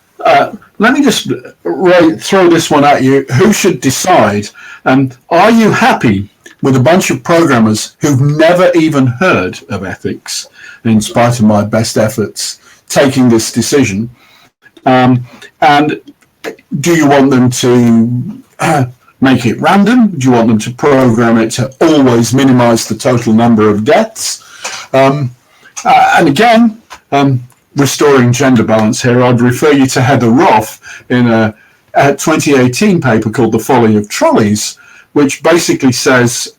Let me just throw this one at you. Who should decide? Are you happy with a bunch of programmers who've never even heard of ethics, in spite of my best efforts, taking this decision? And do you want them to make it random? Do you want them to program it to always minimize the total number of deaths? And again, restoring gender balance here, I'd refer you to Heather Roth in a 2018 paper called The Folly of Trolleys, which basically says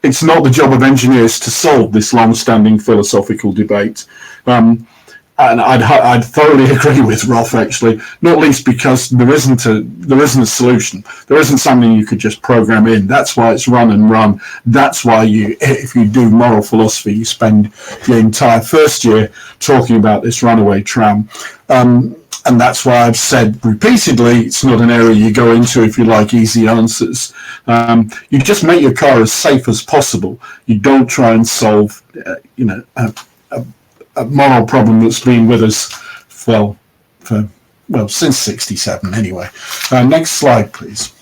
it's not the job of engineers to solve this long-standing philosophical debate. And I'd thoroughly agree with Roth, actually, not least because there isn't a solution. There isn't something you could just program in. That's why it's run and run. That's why if you do moral philosophy, you spend the entire first year talking about this runaway tram. And that's why I've said repeatedly, it's not an area you go into if you like easy answers. You just make your car as safe as possible. You don't try and solve, a moral problem that's been with us since '67 anyway. Next slide, please.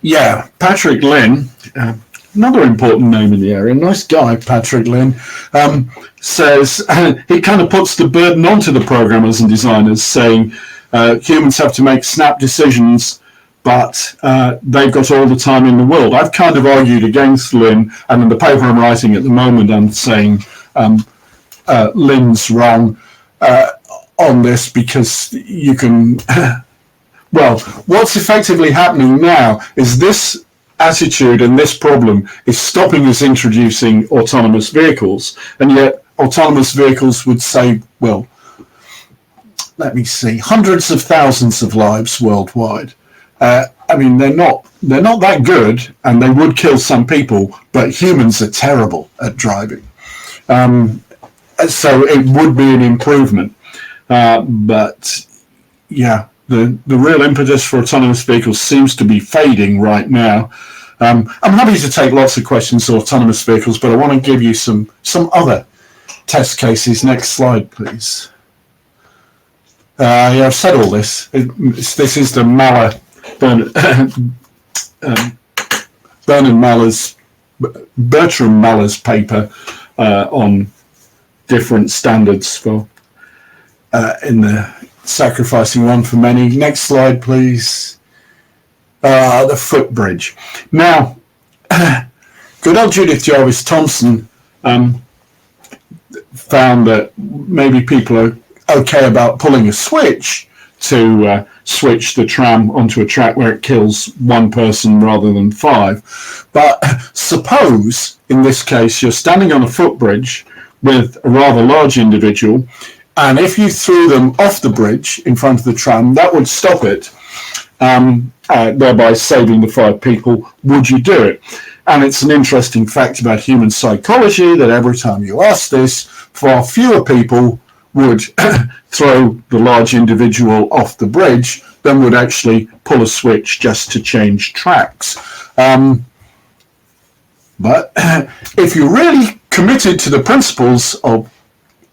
Yeah, Patrick Lynn, another important name in the area, nice guy, Patrick Lynn, says he kind of puts the burden onto the programmers and designers, saying humans have to make snap decisions, but they've got all the time in the world. I've kind of argued against Lynn, and in the paper I'm writing at the moment, I'm saying Lynn's wrong on this, because you can... Well, what's effectively happening now is this attitude and this problem is stopping us introducing autonomous vehicles, and yet autonomous vehicles would save, well, let me see, hundreds of thousands of lives worldwide. I mean, they're not that good, and they would kill some people, but humans are terrible at driving. So it would be an improvement. But yeah, the real impetus for autonomous vehicles seems to be fading right now. I'm happy to take lots of questions on autonomous vehicles, but I want to give you some other test cases. Next slide, please. Yeah, I've said all this. This is the Bertram Maller's paper on different standards for in the sacrificing one for many. Next slide, please. The Footbridge. Now, good old Judith Jarvis Thompson found that maybe people are okay about pulling a switch to switch the tram onto a track where it kills one person rather than 5. But suppose, in this case, you're standing on a footbridge with a rather large individual, and if you threw them off the bridge in front of the tram, that would stop it, thereby saving the 5 people. Would you do it? And it's an interesting fact about human psychology that every time you ask this, far fewer people would throw the large individual off the bridge than would actually pull a switch just to change tracks. But if you're really committed to the principles of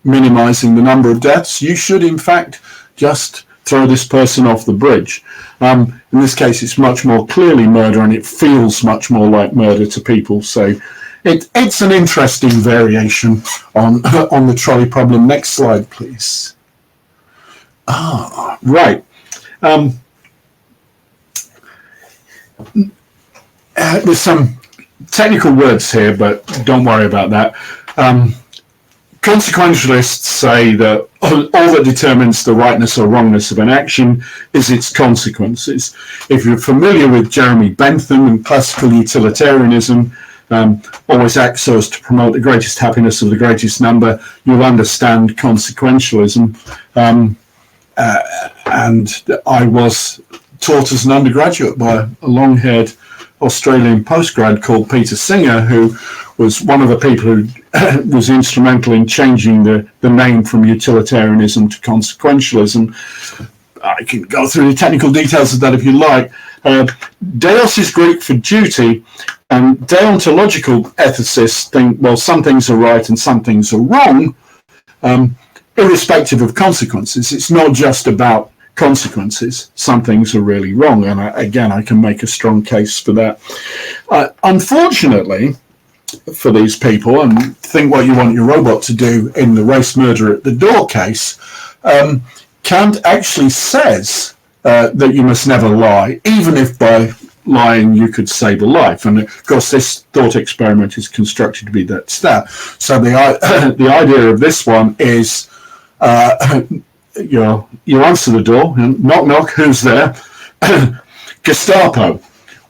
minimizing the number of deaths, you should in fact just throw this person off the bridge. In this case, it's much more clearly murder, and it feels much more like murder to people. So it's an interesting variation on the trolley problem. Next slide, please. Right. There's some technical words here, but don't worry about that. Consequentialists say that all that determines the rightness or wrongness of an action is its consequences. If you're familiar with Jeremy Bentham and classical utilitarianism, always acts so as to promote the greatest happiness of the greatest number, you'll understand consequentialism. And I was taught as an undergraduate by a long-haired Australian postgrad called Peter Singer, who was one of the people who was instrumental in changing the name from utilitarianism to consequentialism. I can go through the technical details of that if you like. Deos is Greek for duty, and deontological ethicists think, well, some things are right and some things are wrong, irrespective of consequences. It's not just about consequences. Some things are really wrong, and I can make a strong case for that. Unfortunately, for these people, and think what you want your robot to do in the race murder at the door case, Kant actually says that you must never lie, even if by lying you could save a life. And of course, this thought experiment is constructed to be that. So the idea of this one is you answer the door, and knock knock, who's there? Gestapo.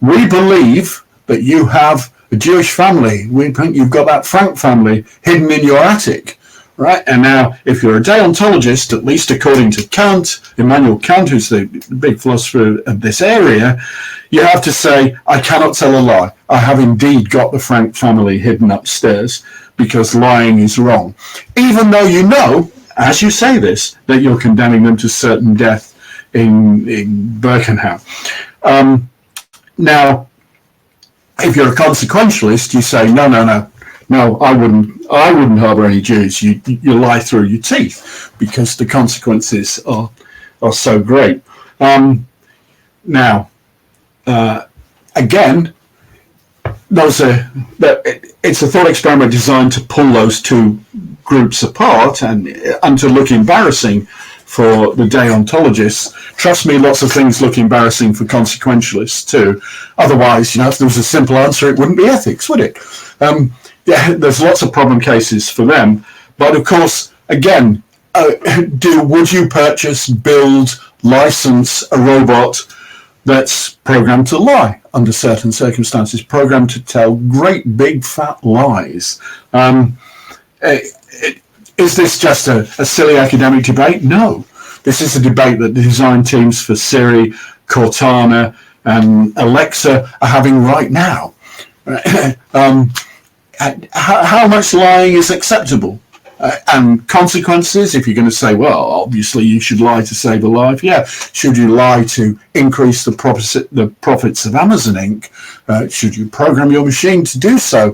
We believe that you have a Jewish family. We think you've got that Frank family hidden in your attic, right? And now, if you're a deontologist, at least according to Kant, Immanuel Kant, who's the big philosopher of this area, you have to say, I cannot tell a lie. I have indeed got the Frank family hidden upstairs, because lying is wrong. Even though you know, as you say this, that you're condemning them to certain death in Birkenau. Now, if you're a consequentialist, you say, no, I wouldn't harbour any Jews. You lie through your teeth because the consequences are so great. Now, again, it's a thought experiment designed to pull those two groups apart and to look embarrassing for the deontologists. Trust me, lots of things look embarrassing for consequentialists too. Otherwise, if there was a simple answer, it wouldn't be ethics, would it? There's lots of problem cases for them. But of course, again, would you purchase, build, license a robot that's programmed to lie? under certain circumstances, programmed to tell great big fat lies. Is this just a silly academic debate? No. This is a debate that the design teams for Siri, Cortana, and Alexa are having right now. How much lying is acceptable? And consequences, if you're going to say, well, obviously you should lie to save a life. Yeah. Should you lie to increase the profits of Amazon Inc.? Should you program your machine to do so?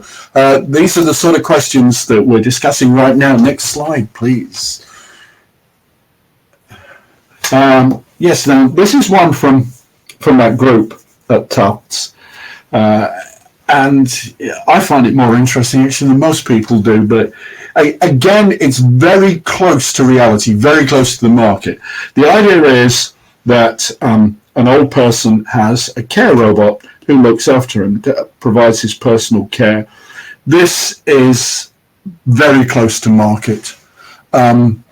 These are the sort of questions that we're discussing right now. Next slide, please. Yes, now this is one from that group at Tufts. And I find it more interesting actually than most people do, but again, it's very close to reality, very close to the market. The idea is that an old person has a care robot who looks after him, provides his personal care. This is very close to market. And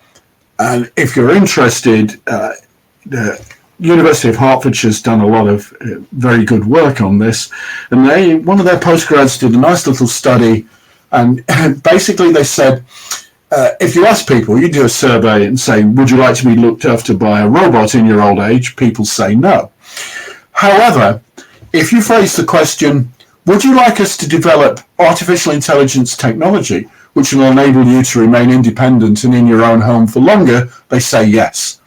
if you're interested, the University of Hertfordshire has done a lot of very good work on this, and one of their postgrads did a nice little study, and basically they said, if you ask people, you do a survey and say, would you like to be looked after by a robot in your old age? People say no. However, if you phrase the question, would you like us to develop artificial intelligence technology which will enable you to remain independent and in your own home for longer, they say yes.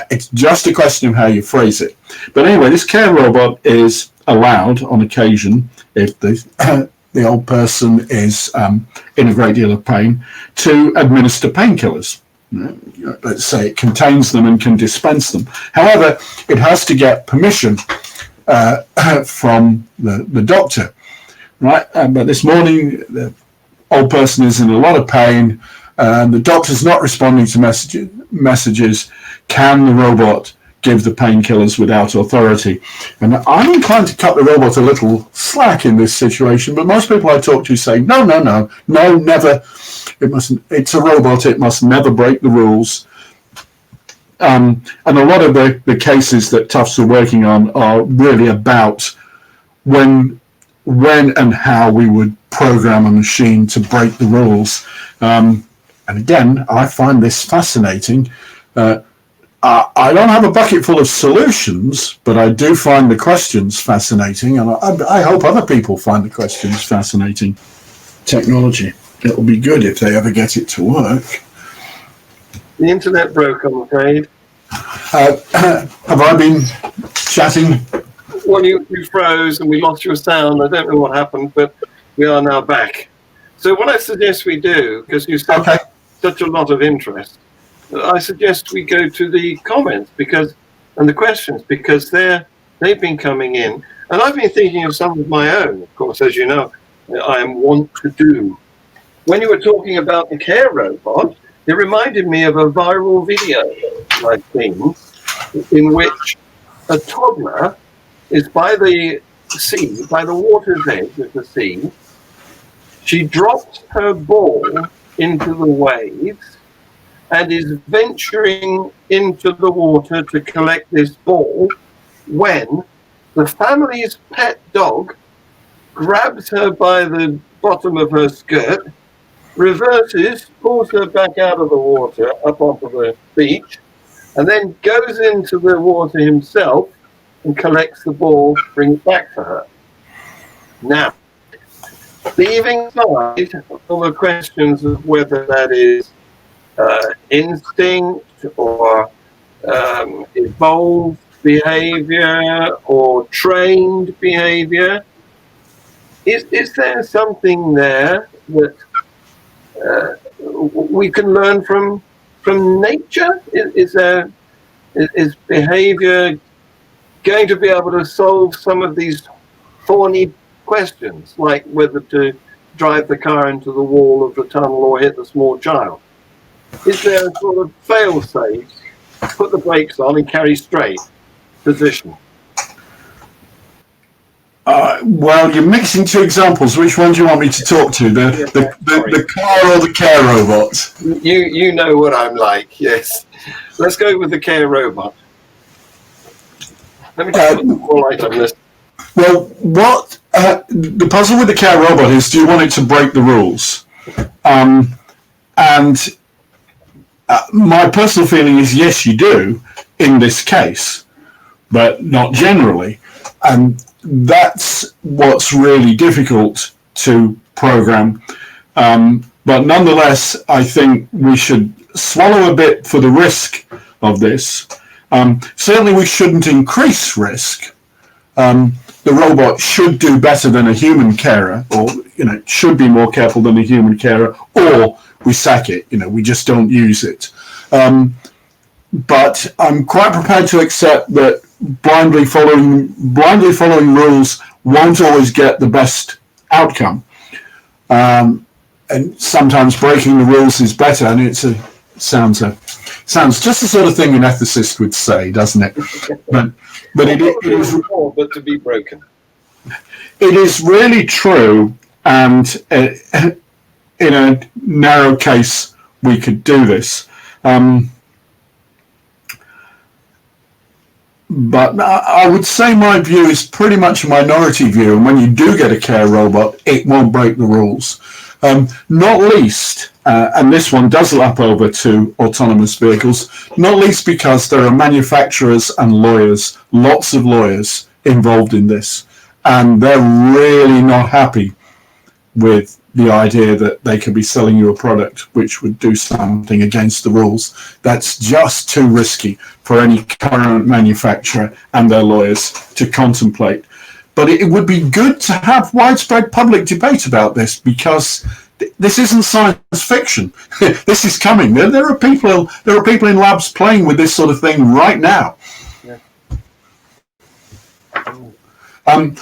It's just a question of how you phrase it. But anyway, this care robot is allowed on occasion, if the old person is in a great deal of pain, to administer painkillers. Let's say it contains them and can dispense them. However, it has to get permission from the doctor. Right? But this morning, the old person is in a lot of pain, and the doctor's not responding to messages. Can the robot give the painkillers without authority? And I'm inclined to cut the robot a little slack in this situation, but most people I talk to say, no, never. It's a robot, it must never break the rules. And a lot of the cases that Tufts are working on are really about when and how we would program a machine to break the rules. And again, I find this fascinating. I don't have a bucket full of solutions, but I do find the questions fascinating, and I hope other people find the questions fascinating. Technology. It'll be good if they ever get it to work. The internet broke, I'm afraid. Have I been chatting? Well, you froze and we lost your sound. I don't know what happened, but we are now back. So what I suggest we do, because you said such a lot of interest, I suggest we go to the comments and the questions, because they've been coming in. And I've been thinking of some of my own, of course, as you know, I am wont to do. When you were talking about the care robot, it reminded me of a viral video I've seen in which a toddler is by the sea, by the water's edge of the sea. She drops her ball into the waves and is venturing into the water to collect this ball when the family's pet dog grabs her by the bottom of her skirt, reverses, pulls her back out of the water up onto the beach, and then goes into the water himself and collects the ball, brings it back for her. Now, leaving aside all the questions of whether that is instinct or evolved behavior or trained behavior, is there something there that we can learn from nature? Is behavior going to be able to solve some of these thorny questions, like whether to drive the car into the wall of the tunnel or hit the small child? Is there a sort of fail-safe, put the brakes on and carry straight position? Well, you're mixing two examples. Which one do you want me to talk to? The car or the care robot? You know what I'm like, yes. Let's go with the care robot. Let me just put the full light on this. Well, what the puzzle with the care robot is, do you want it to break the rules? And my personal feeling is yes, you do in this case, but not generally. And that's what's really difficult to program. But nonetheless, I think we should swallow a bit for the risk of this. Certainly, we shouldn't increase risk. The robot should do better than a human carer, or should be more careful than a human carer, or we sack it. We just don't use it. But I'm quite prepared to accept that blindly following rules won't always get the best outcome. And sometimes breaking the rules is better, and it sounds just the sort of thing an ethicist would say, doesn't it? But it is more, but to be broken. It is really true, and in a narrow case, we could do this. But I would say my view is pretty much a minority view, and when you do get a care robot, it won't break the rules. Not least, and this one does lap over to autonomous vehicles, not least because there are manufacturers and lawyers, lots of lawyers involved in this, and they're really not happy with the idea that they could be selling you a product which would do something against the rules. That's just too risky for any current manufacturer and their lawyers to contemplate. But it would be good to have widespread public debate about this, because this isn't science fiction. This is coming. There are people in labs playing with this sort of thing right now. Yeah. Do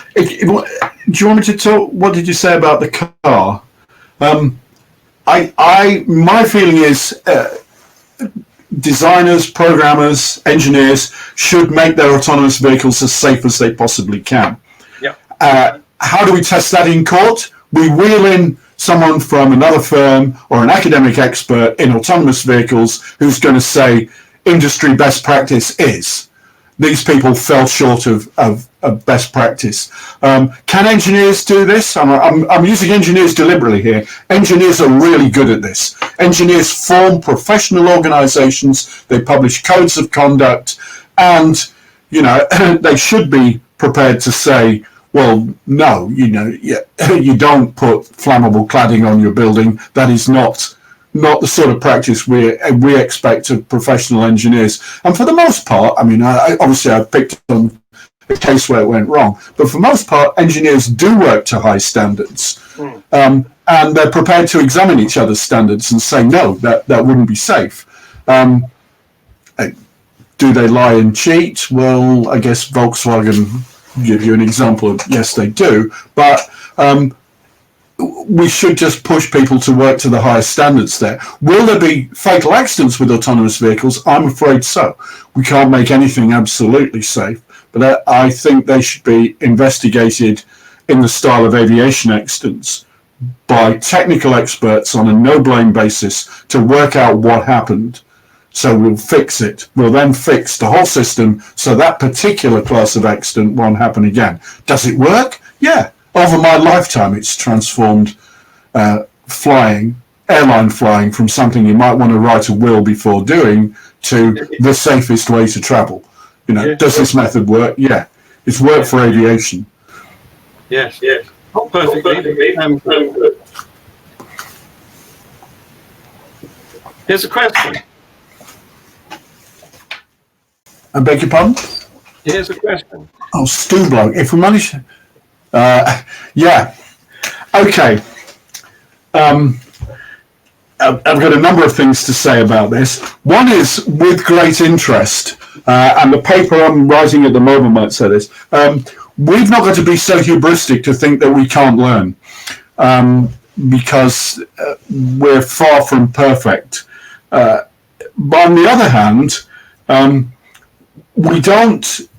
you want me to talk? What did you say about the car? My feeling is designers, programmers, engineers should make their autonomous vehicles as safe as they possibly can. Yeah. How do we test that in court? We wheel in someone from another firm or an academic expert in autonomous vehicles who's going to say industry best practice is. These people fell short of best practice. Can engineers do this? I'm using engineers deliberately here. Engineers are really good at this. Engineers form professional organizations. They publish codes of conduct, and they should be prepared to say, well, no, you don't put flammable cladding on your building. That is not the sort of practice we expect of professional engineers. And for the most part, I picked on a case where it went wrong, but for the most part, engineers do work to high standards, and they're prepared to examine each other's standards and say, no, that wouldn't be safe. Do they lie and cheat? Well, I guess Volkswagen give you an example of yes, they do, but we should just push people to work to the highest standards there. Will there be fatal accidents with autonomous vehicles? I'm afraid so. We can't make anything absolutely safe, but I think they should be investigated in the style of aviation accidents by technical experts on a no-blame basis to work out what happened. So we'll fix it. We'll then fix the whole system so that particular class of accident won't happen again. Does it work? Yeah. Over my lifetime, it's transformed airline flying from something you might want to write a will before doing to the safest way to travel. Does this method work? Yeah. It's worked for aviation. Yes. Not perfectly. Here's a question. I beg your pardon? Here's a question. Oh, Stu bloke. If we manage... yeah. Okay. I've got a number of things to say about this. One is with great interest, and the paper I'm writing at the moment might say this. We've not got to be so hubristic to think that we can't learn, because we're far from perfect. But on the other hand, we don't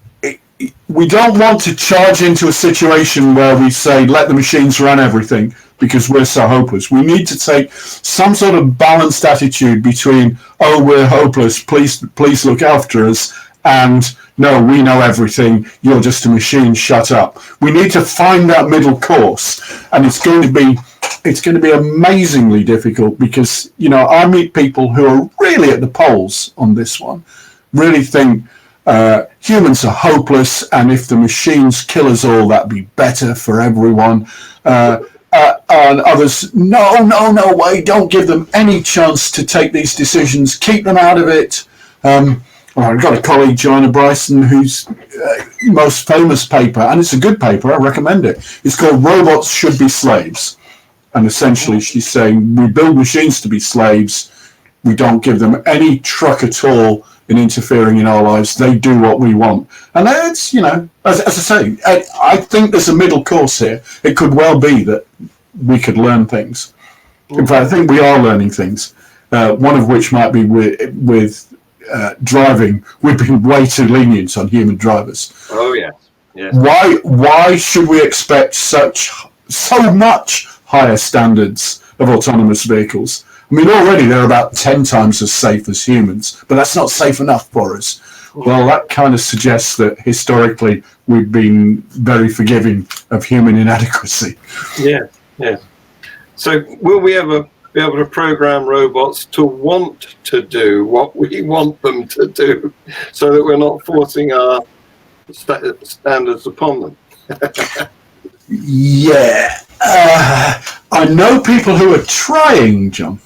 want to charge into a situation where we say, let the machines run everything, because we're so hopeless. We need to take some sort of balanced attitude between, oh, we're hopeless, please look after us, and no, we know everything, you're just a machine, shut up. We need to find that middle course, and it's going to be amazingly difficult, because, you know, I meet people who are really at the polls on this one, really think humans are hopeless, and if the machines kill us all, that'd be better for everyone. And others, no way, don't give them any chance to take these decisions, keep them out of it. I've got a colleague, Joanna Bryson, whose most famous paper, and it's a good paper, I recommend it, it's called Robots Should Be Slaves. And essentially she's saying, we build machines to be slaves, we don't give them any truck at all in interfering in our lives, they do what we want. And it's, you know, as I say, I think there's a middle course here. It could well be that we could learn things. In fact, I think we are learning things, one of which might be with driving. We've been way too lenient on human drivers. Oh, yeah. Yes. Why should we expect so much higher standards of autonomous vehicles? I mean, already they're about 10 times as safe as humans, but that's not safe enough for us. Well, that kind of suggests that historically we've been very forgiving of human inadequacy. Yeah, yeah. So will we ever be able to program robots to want to do what we want them to do, so that we're not forcing our standards upon them? Yeah. I know people who are trying, John.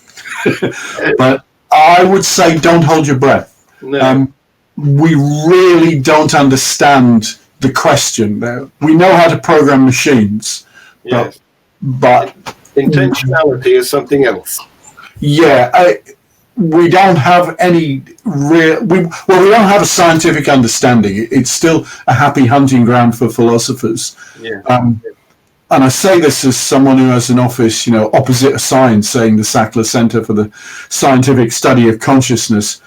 But I would say don't hold your breath. No. We really don't understand the question there. We know how to program machines, Yes. but Intentionality is something else. yeah, we don't have any real. We don't have a scientific understanding. It's still a happy hunting ground for philosophers. Yeah. And I say this as someone who has an office, you know, opposite a sign saying the Sackler Centre for the Scientific Study of Consciousness.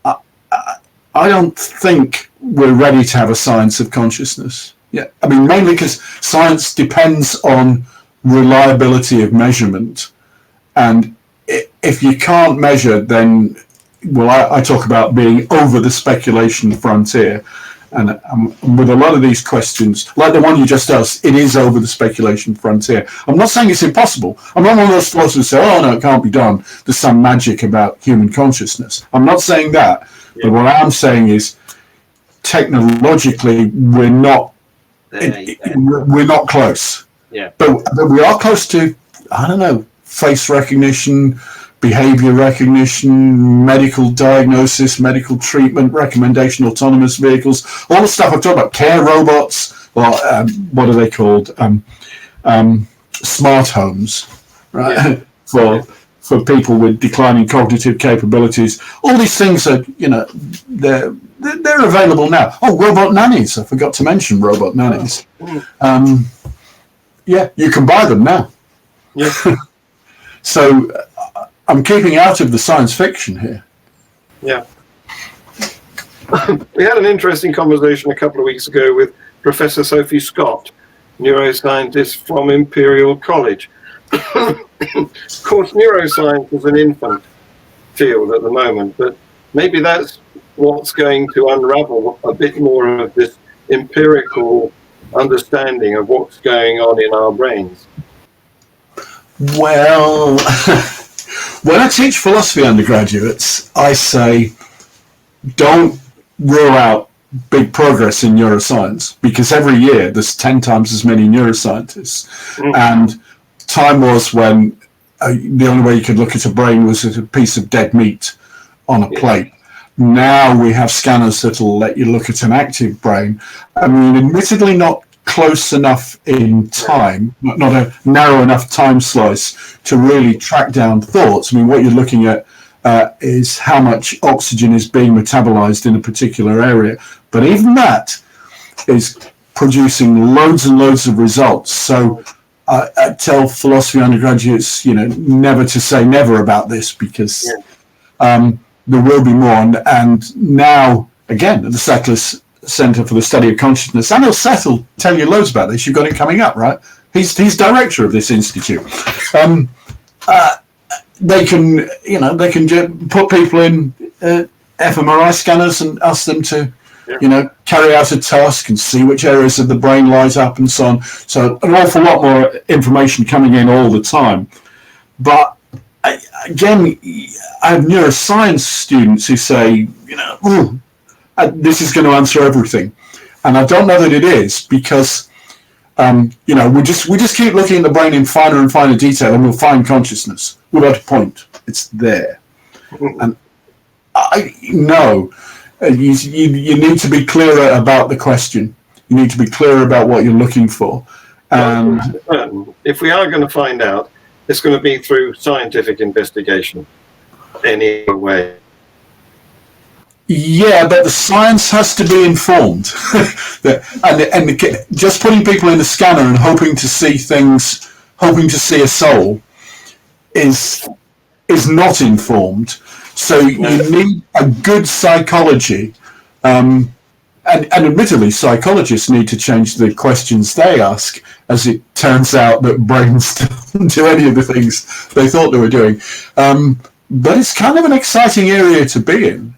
I don't think we're ready to have a science of consciousness. Yeah, I mean, mainly because science depends on reliability of measurement. And if you can't measure, then, well, I talk about being over the speculation frontier. And with a lot of these questions, like the one you just asked, it is over the speculation frontier. I'm not saying it's impossible. I'm not one of those philosophers who say, oh, no, it can't be done. There's some magic about human consciousness. I'm not saying that. Yeah. But what I'm saying is, technologically, we're not close. Yeah. But we are close to, I don't know, face recognition, behavior recognition, medical diagnosis, medical treatment, recommendation, autonomous vehicles, all the stuff I've talked about, care robots, or what are they called? Smart homes, right? Yeah. For people with declining cognitive capabilities. All these things are, you know, they're available now. Oh, robot nannies. I forgot to mention robot nannies. Yeah, you can buy them now. Yeah. So I'm keeping out of the science fiction here. Yeah. We had an interesting conversation a couple of weeks ago with Professor Sophie Scott, neuroscientist from Imperial College. Of course, neuroscience is an infant field at the moment, but maybe that's what's going to unravel a bit more of this empirical understanding of what's going on in our brains. Well, when I teach philosophy undergraduates, I say, don't rule out big progress in neuroscience, because every year there's 10 times as many neuroscientists. And time was when the only way you could look at a brain was at a piece of dead meat on a plate. Now we have scanners that'll let you look at an active brain. I mean, admittedly not close enough in time, not a narrow enough time slice to really track down thoughts. I mean, what you're looking at is how much oxygen is being metabolized in a particular area. But even that is producing loads and loads of results. So I tell philosophy undergraduates, you know, never to say never about this, because there will be more. And now, again, at the Sackler Centre for the Study of Consciousness, Anil Seth will tell you loads about this. You've got it coming up, right? He's director of this institute. They can put people in fMRI scanners and ask them to carry out a task and see which areas of the brain light up and so on. So an awful lot more information coming in all the time. But again, I have neuroscience students who say, this is going to answer everything. And I don't know that it is, because we just keep looking at the brain in finer and finer detail, and we'll find consciousness without a point. It's there. And I know you need to be clearer about the question. You need to be clearer about what you're looking for. And if we are going to find out, it's going to be through scientific investigation anyway. Yeah, but the science has to be informed. and just putting people in the scanner and hoping to see things, hoping to see a soul, is not informed. So you need a good psychology. And admittedly, psychologists need to change the questions they ask, as it turns out that brains don't do any of the things they thought they were doing. But it's kind of an exciting area to be in.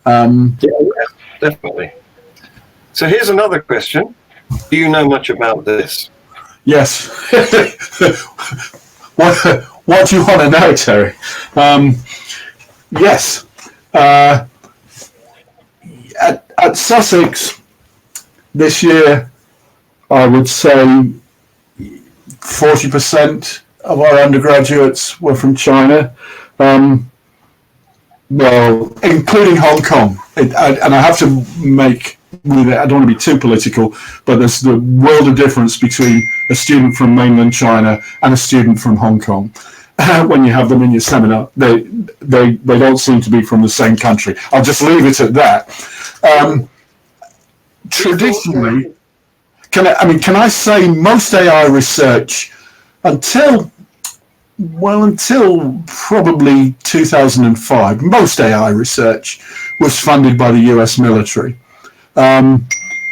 Yeah, definitely. So here's another question. Do you know much about this? Yes. What do you want to know, Terry? Yes. At Sussex this year, I would say 40% of our undergraduates were from China. Well, including Hong Kong. And I have to make, I don't want to be too political, but there's the world of difference between a student from mainland China and a student from Hong Kong. When you have them in your seminar, they don't seem to be from the same country. I'll just leave it at that. Traditionally, can I say most AI research until probably 2005, most AI research was funded by the US military. I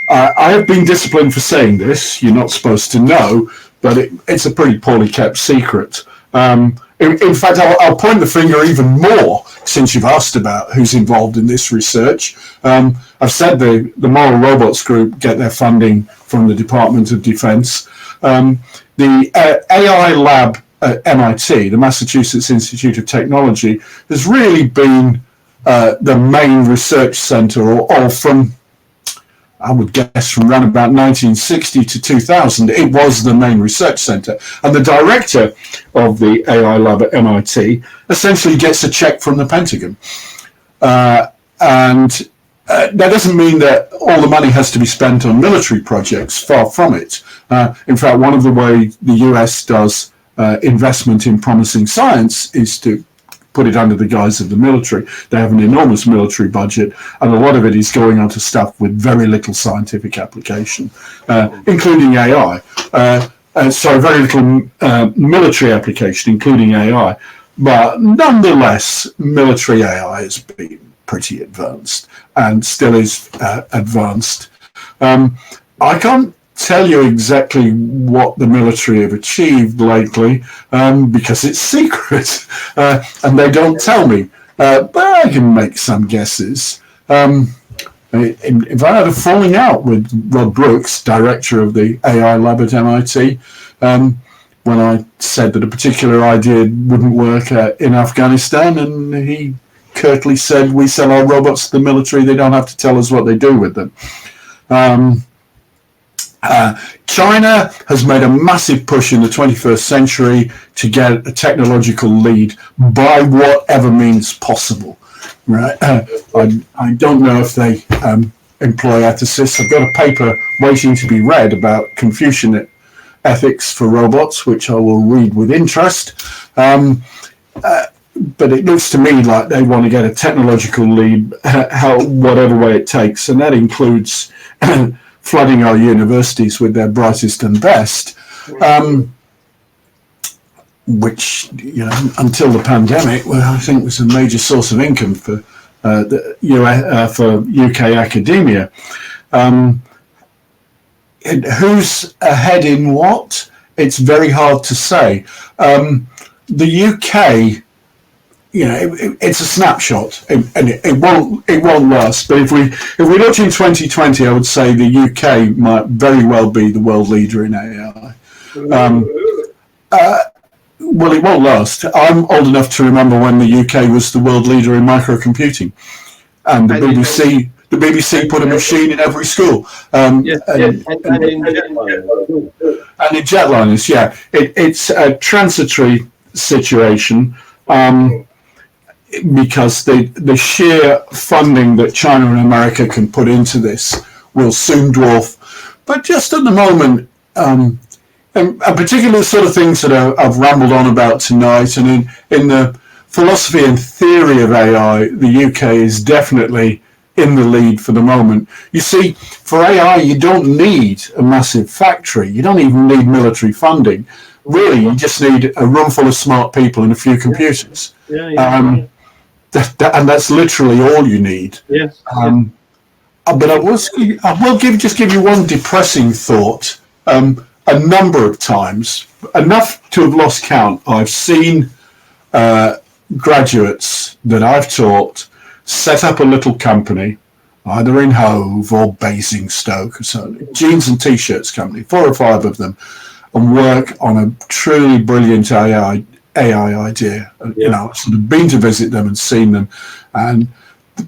have been disciplined for saying this. You're not supposed to know, but it's a pretty poorly kept secret. In fact, I'll point the finger even more, since you've asked about who's involved in this research. I've said the Moral Robots Group get their funding from the Department of Defense. The AI lab at MIT, the Massachusetts Institute of Technology, has really been the main research center, or from, I would guess, from around about 1960 to 2000, it was the main research center. And the director of the AI lab at MIT essentially gets a check from the Pentagon. And that doesn't mean that all the money has to be spent on military projects, far from it. In fact, one of the ways the US does investment in promising science is to put it under the guise of the military. They have an enormous military budget, and a lot of it is going onto stuff with very little scientific application, including AI. Very little military application, including AI. But nonetheless, military AI has been pretty advanced and still is advanced. I can't tell you exactly what the military have achieved lately because it's secret and they don't tell me, but I can make some guesses. If I had a falling out with Rod Brooks, director of the AI lab at MIT, when I said that a particular idea wouldn't work in Afghanistan, and he curtly said, we sell our robots to the military, they don't have to tell us what they do with them. China has made a massive push in the 21st century to get a technological lead by whatever means possible. Right? I don't know if they employ ethicists. I've got a paper waiting to be read about Confucian ethics for robots, which I will read with interest. But it looks to me like they want to get a technological lead, whatever way it takes, and that includes flooding our universities with their brightest and best, which, until the pandemic, I think was a major source of income for UK academia. Who's ahead in what? It's very hard to say. The UK it's a snapshot, and it won't last. But if we look in 2020, I would say the UK might very well be the world leader in AI. Well, it won't last. I'm old enough to remember when the UK was the world leader in microcomputing, and the BBC put a machine in every school. And in jetliners, yeah, it's a transitory situation. Because the sheer funding that China and America can put into this will soon dwarf. But just at the moment, and particularly the sort of things that I've rambled on about tonight, and in the philosophy and theory of AI, the UK is definitely in the lead for the moment. You see, for AI, you don't need a massive factory. You don't even need military funding. Really, you just need a room full of smart people and a few computers. And that's literally all you need. Yes. But I will give you one depressing thought. A number of times, enough to have lost count, I've seen graduates that I've taught set up a little company, either in Hove or Basingstoke, or something, jeans and t-shirts company, 4 or 5 of them, and work on a truly brilliant AI idea. Sort of been to visit them and seen them, and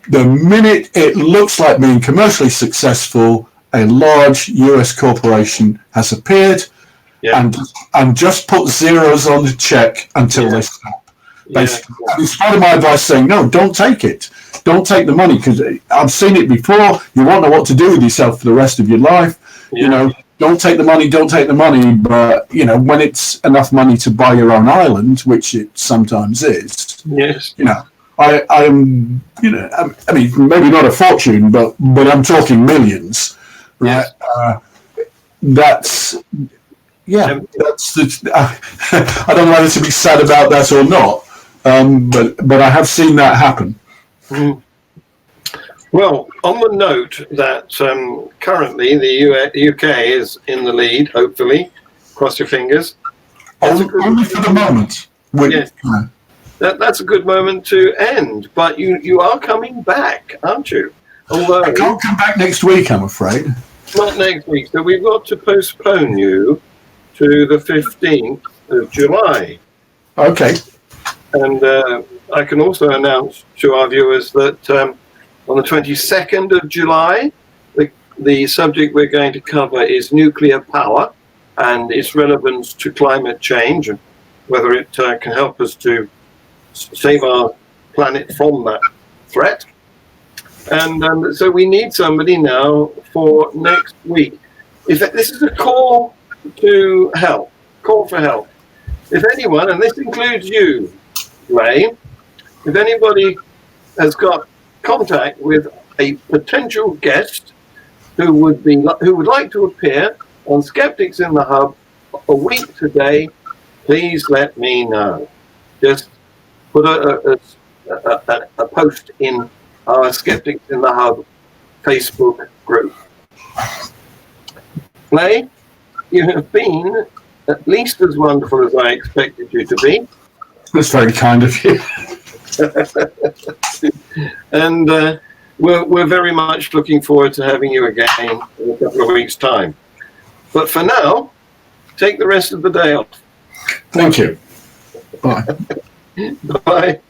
the minute it looks like being commercially successful, a large US corporation has appeared and just put zeros on the check until they stop. Basically, it's part of my advice saying, no, don't take it. Don't take the money, because I've seen it before. You won't know what to do with yourself for the rest of your life. Don't take the money, but, when it's enough money to buy your own island, which it sometimes is, I am, I mean, maybe not a fortune, but I'm talking millions, right? That's I don't know whether to be sad about that or not, but I have seen that happen. Mm. Well, on the note that currently the UK is in the lead, hopefully, cross your fingers. Only for the moment. That's a good moment to end, but you are coming back, aren't you? Although I can't come back next week, I'm afraid. Not next week, so we've got to postpone you to the 15th of July. Okay. And I can also announce to our viewers that on the 22nd of July, the subject we're going to cover is nuclear power and its relevance to climate change, and whether it can help us to save our planet from that threat. And so we need somebody now for next week. This is a call to help, call for help. If anyone, and this includes you, Blay, if anybody has got contact with a potential guest who would like to appear on Skeptics in the Hub a week today, please let me know. Just put a post in our Skeptics in the Hub Facebook group. Blay, you have been at least as wonderful as I expected you to be. That's very kind of you. And we're very much looking forward to having you again in a couple of weeks' time. But for now, take the rest of the day off. Thank you. Bye. Bye.